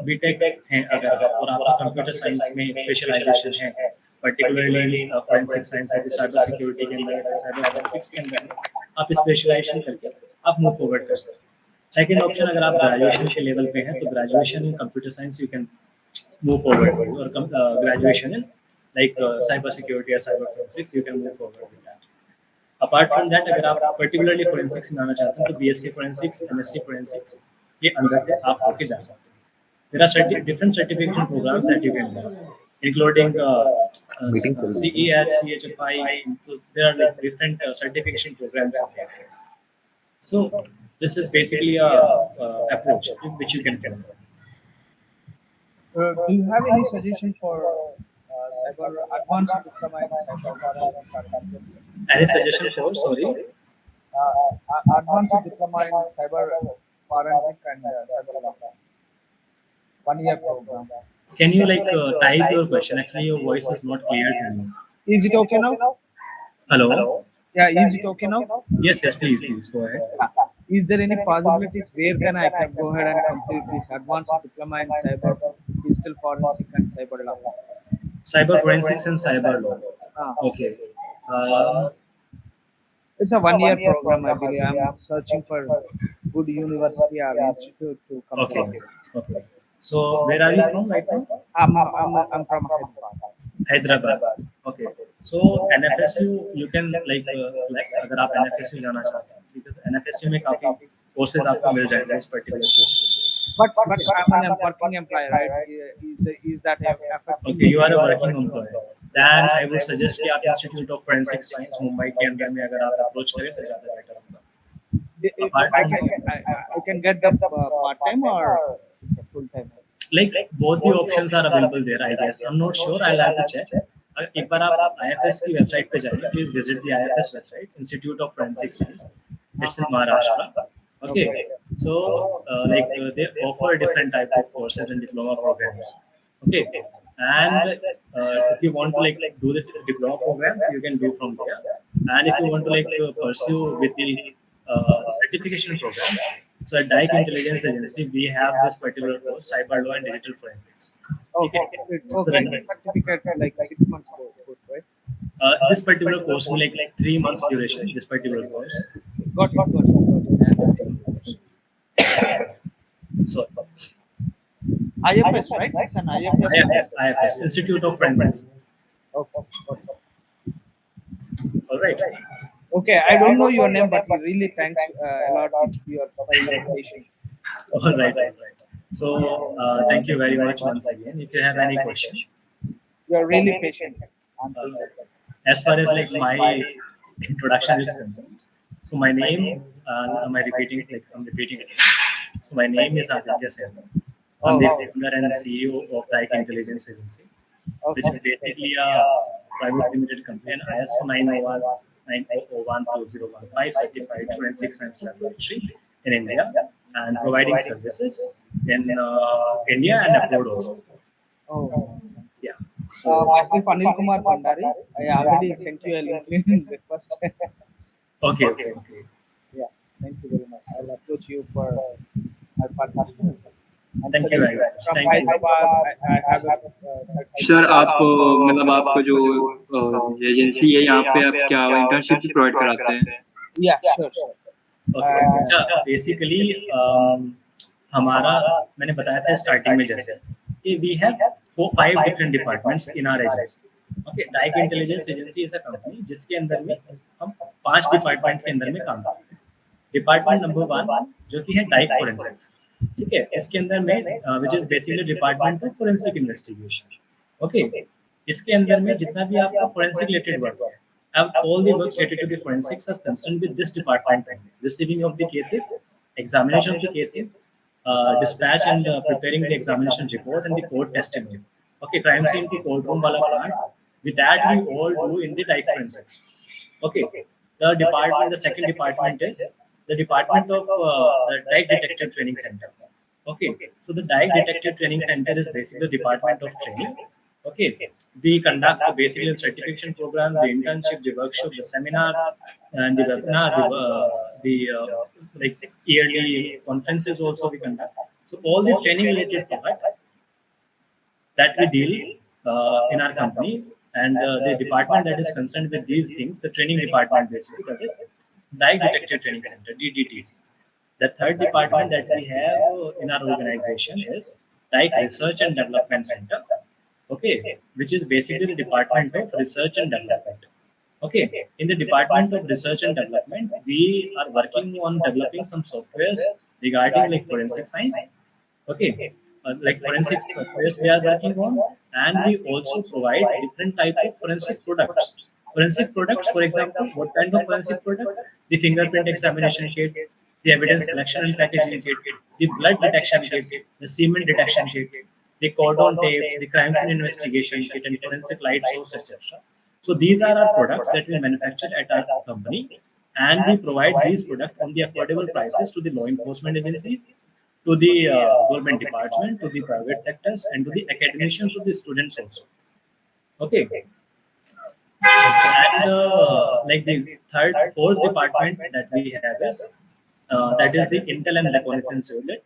B Tech हैं अगर आप और आपका कंप्यूटर साइंस में स्पेशलाइजेशन है, पर्टिकुलरली फोरेंसिक साइंस है, साइबर सिक्योरिटी के अंदर, साइबर फोरेंसिक्स के अंदर आप स्पेशलाइजेशन करके आप मूव फॉरवर्ड कर सकते हैं। सेकंड ऑप्शन, अगर आप ग्रेजुएशन के लेवल पे हैं तो graduation in computer science you can move forward or graduation in like cyber security or cyber forensics, you can move forward with that. Apart from that, अगर आप particularly forensics में आना चाहते हैं तो BSc forensics, MSc forensics ये अंदर से आप होके जा सकते हैं. There are different certification programs that you can do, including CEH, CHFI. So there are like different certification programs. So this is basically a approach which you can follow. Do you have any suggestion for cyber advanced diploma in cyber? Any suggestion for, sorry? Advanced diploma in cyber forensic and cyber law. 1 year program. Can you like type your question? Actually, your voice is not clear to me. Is it okay now? Hello? Yeah, is it okay now? Yes, please go ahead. Is there any possibilities where can I go ahead and complete this advanced diploma in cyber digital forensic and cyber law? Cyber forensics and cyber law. Okay. It's a 1 year program, I believe. I'm searching for good university or institute to complete. Okay. So where are you from right now? I'm from Hyderabad. Okay. So NFSU you can like select अगर आप NFSU जाना चाहते हैं, because NFSU में काफी courses आपको मिल जाएंगे इस particular course के लिए. But I'm a working employee, right? Is that affecting? Okay, you are a working employee. Then I would suggest कि आप Institute of Forensic Science Mumbai के अंदर में अगर आप approach करें तो ज़्यादा better होगा. Apart from I can get the part time or it's a full time. like both the options are available there, I guess. I'm not sure. I'll have to check. एक बार आप IFS की website पे जाइए. Please visit the IFS website, Institute of Forensic Science. It's in Maharashtra. Okay. So they offer different type of courses and diploma programs. Okay. And if you want to do the diploma programs, you can do from there. And if you want to pursue with the certification programs, so at Dyke Intelligence Agency, we have this particular course, Cyber Law and Digital Forensics. Okay. It's okay. Certificate like 6 months course, right? This particular course will like 3 months duration. This particular course. Got it. So IFS, right? It's an IFS, Institute of Forensics. Okay. All right. Okay, I don't know your name, but really thanks a lot for your patience. All right. So thank you very much once again. If you have any question, you are really patient. As far as my introduction is concerned, so my name, I'm repeating it. So my name is Aditya Sen. I'm the founder and CEO of Dyke Intelligence Agency, which is basically a private limited company, and ISO 9001-2015 certified forensic science laboratory in India, and providing services in India and abroad also. Yeah. So myself Anil Kumar Bhandari. I already sent you a LinkedIn request. Okay. Yeah. Thank you very much. I'll approach you for my partnership. Thank you very much. From Hyderabad, I have a sir आप मतलब आपको जो agency है यहाँ पे आप क्या internship भी प्रोवाइड कराते हैं? Yeah, sure. Okay. Basically हमारा मैंने बताया था स्टार्टिंग में जैसे कि we have 5 different departments in our agency. Okay, Dyke Intelligence Agency is a company जिसके अंदर में हम 5 डिपार्टमेंट के अंदर में काम करते हैं. डिपार्टमेंट नंबर 1 जो कि है Dyke Forensics. ठीक है, इसके अंदर में which is basically department of forensic investigation. Okay, इसके अंदर में जितना भी आपका फोरेंसिक रिलेटेड वर्क है, अब all the work related to the forensics is concerned with this department only. Receiving of the cases, examination of the cases, dispatch and preparing the examination report and the court testimony. Okay, crime scene to courtroom wala part. With that we all do in the Dyke Forensics. Okay, the second department is the department of the Dyke Detective Training Center. Okay, so the Dyke Detective Training Center is basically the department of training. Okay, we conduct the basic certification program, the internship, the workshop, the seminar, and the webinar, the yearly conferences also we conduct. So all the training related product that we deal in our company, and the department that is concerned with these things, the training department basically, that is Dyke Detective Training Center, DDTC. The third department that we have in our organization is Dyke Research and Development Center. Okay, which is basically the department of research and development. Okay, in the department of research and development, we are working on developing some softwares regarding forensic science. Okay, forensic softwares we are working on, and we also provide different type of forensic products. Forensic products, for example, what kind of forensic product? The fingerprint examination kit, the evidence collection and packaging kit, the blood detection kit, the semen detection kit, the cordon tapes, the crime scene investigation kit, and forensic light source, etc. So these are our products that we manufacture at our company, and we provide these products on the affordable prices to the law enforcement agencies, to the government department, to the private sectors, and to the academicians, to the students also. Okay. And the fourth department that we have is that is the Intel and Reconnaissance Unit,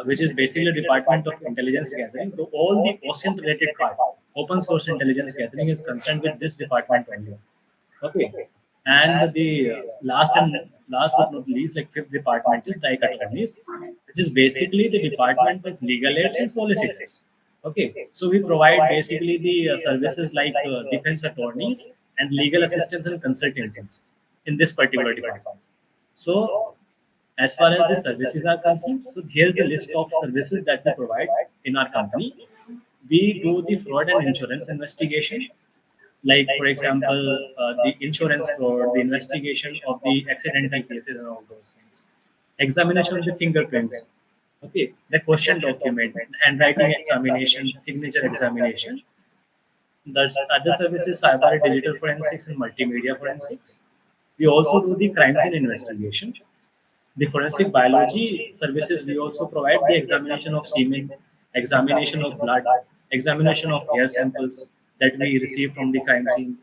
which is basically a department of intelligence gathering. So all the OSINT related part, open source intelligence gathering, is concerned with this department only. Okay, and the last but not least, fifth department is Dyke Attorneys, which is basically the department of legal aids and solicitors. Okay, so we provide basically the services like defense attorneys and legal assistance and consultancies in this particular department. So as far as the services are concerned, so here's the list of services that we provide in our company. We do the fraud and insurance investigation. like for example, the insurance fraud, the investigation of the accidental cases and all those things, examination of the fingerprints, okay, the question document, handwriting examination, signature examination. That's other services, cyber digital forensics and multimedia forensics. We also do the crime scene investigation. The forensic biology services, we also provide the examination of semen, examination of blood, examination of hair samples that we receive from the crime scene.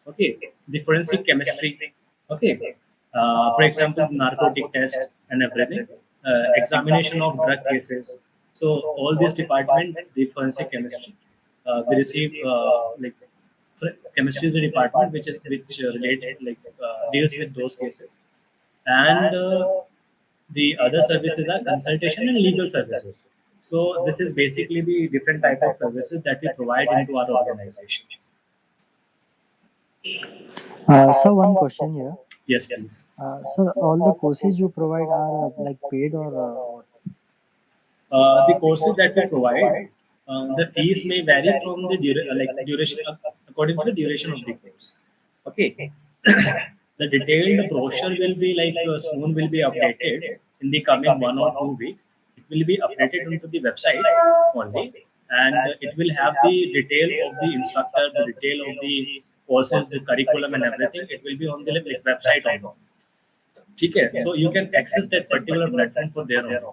Okay, the forensic chemistry. Okay, for example, narcotic test and everything. Examination of drug cases. So all this department, the forensic chemistry, we receive like chemistry is a department which related like deals with those cases, and the other services are consultation and legal services. So this is basically the different type of services that we provide into our organization. So one question here. Yes, please. Sir, all the courses you provide are like paid or what? The courses that we provide, the fees may vary from the duration according to the duration of the course. Okay. The detailed brochure will be like soon will be updated in the coming 1 or 2 weeks. It will be updated onto the website only, and it will have the detail of the instructor, the detail of the courses, the curriculum, and everything. It will be on the like, website only. Okay, so you can access that particular platform for their own.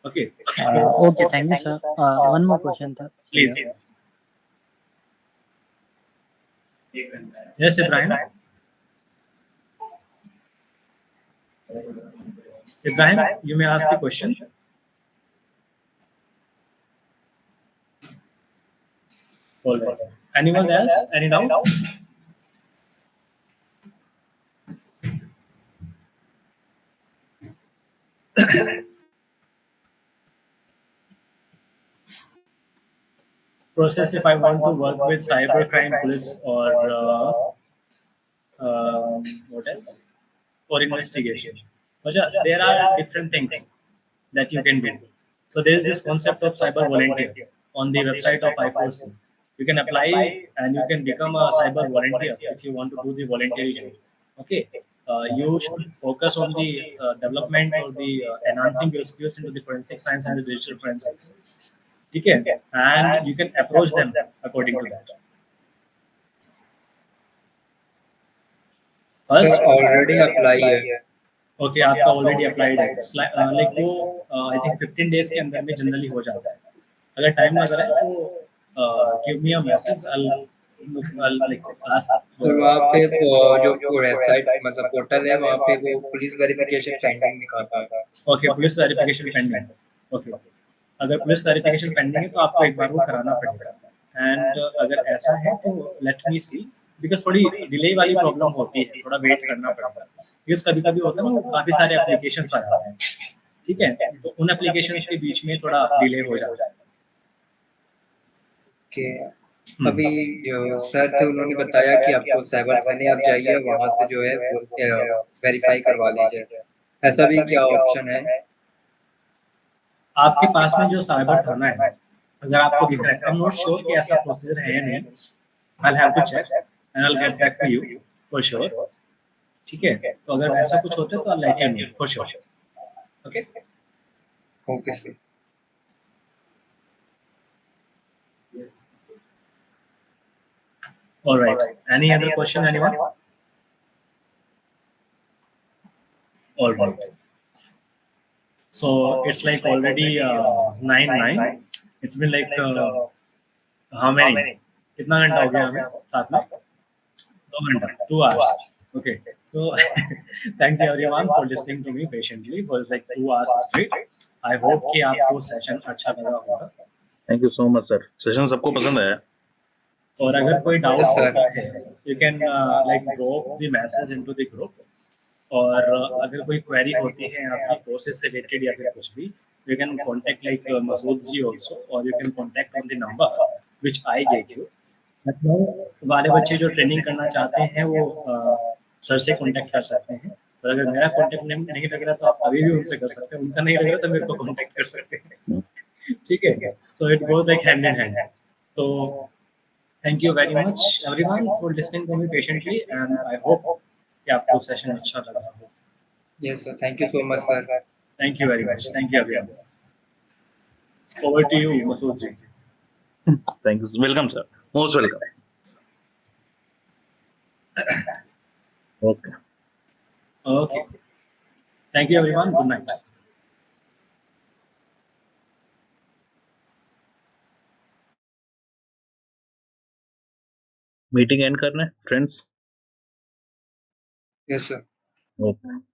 Okay. Okay, thank you, sir. One more question, sir. Please. Yes, Ibrahim. Ibrahim, you may ask the question. All right. Anyone else? Any doubt? Process if I want to work with cybercrime police or what else? Or investigation. There are different things that you can do. So there is this concept of cyber volunteer on the website of I4C. You can apply and you can become a cyber volunteer if you want to do the voluntary job. Okay. You should focus on the development or the enhancing your skills into the forensic science and the digital forensics. Okay. And you can approach them according to that. First, already apply है. Okay, आपका already applied है like वो I think 15 days के अंदर में generally हो जाता है. अगर टाइम लग रहा है तो give me a message, I like ask. तो वहाँ पे जो वेबसाइट मतलब पोर्टल है वहाँ पे वो पुलिस वेरिफिकेशन पेंडिंग दिखाता है. Okay, police verification pending. Okay, अगर पुलिस वेरिफिकेशन पेंडिंग है तो आपको एक बार वो कराना पड़ेगा. एंड अगर ऐसा है तो लेट मी सी, बिकॉज थोड़ी डिले वाली प्रॉब्लम होती है, थोड़ा वेट करना पड़ता है. बिकॉज कभी कभी होता है ना, काफी सारे एप्लीकेशंस आ जाते हैं. ठीक है, तो उन एप्लीकेशंस के बीच में थोड़ा डिले हो जाता है. अभी जो सर थे उन्होंने बताया कि आपको साइबर थाने आप जाइए, वहाँ से जो है वेरीफाई करवा लीजिए. ऐसा भी क्या ऑप्शन है आपके पास में जो साइबर थाना है, अगर आपको दिख रहा है, आई एम नॉट श्योर कि ऐसा प्रोसीजर है या नहीं. I have to check and I will get back to you for sure. ठीक है, तो अगर ऐसा कुछ होता है तो I let you know for sure. Okay okay sir. All right. Any other question, anyone? All right. So it's like already 9:09. It's been like how many? कितना घंटा हो गया हमें साथ में? 2 घंटा, 2 hours. Okay. So thank you everyone for listening to me patiently for like 2 hours straight. I hope कि आपको सेशन अच्छा लगा होगा. Thank you so much, sir. Session सबको पसंद आया. और अगर कोई डाउट होता है, you can like drop the message into the group. और अगर कोई क्वेरी होती है आपकी प्रोसेस से रिलेटेड या फिर कुछ भी, you can contact like Masood ji also, और you can contact on the number which I gave you. वाले बच्चे जो ट्रेनिंग करना चाहते हैं वो सर से कांटेक्ट कर सकते हैं. और अगर मेरा कांटेक्ट नहीं लग रहा तो आप अभी भी उनसे कर सकते हैं. उनका नहीं लग रहा तो मेरे को कांटेक्ट कर सकते हैं. ठीक है, so it goes like hand in hand. तो Thank you very much everyone for listening to me patiently, and I hope कि आपको सेशन अच्छा लगा हो. Yes, sir. Thank you so much, sir. Thank you very much. Thank you everyone. Over to you, Masood ji. Thank you. Welcome, sir. Most welcome. Okay. Okay. Thank you everyone. Good night. Meeting and करना है friends. Yes, sir. Okay.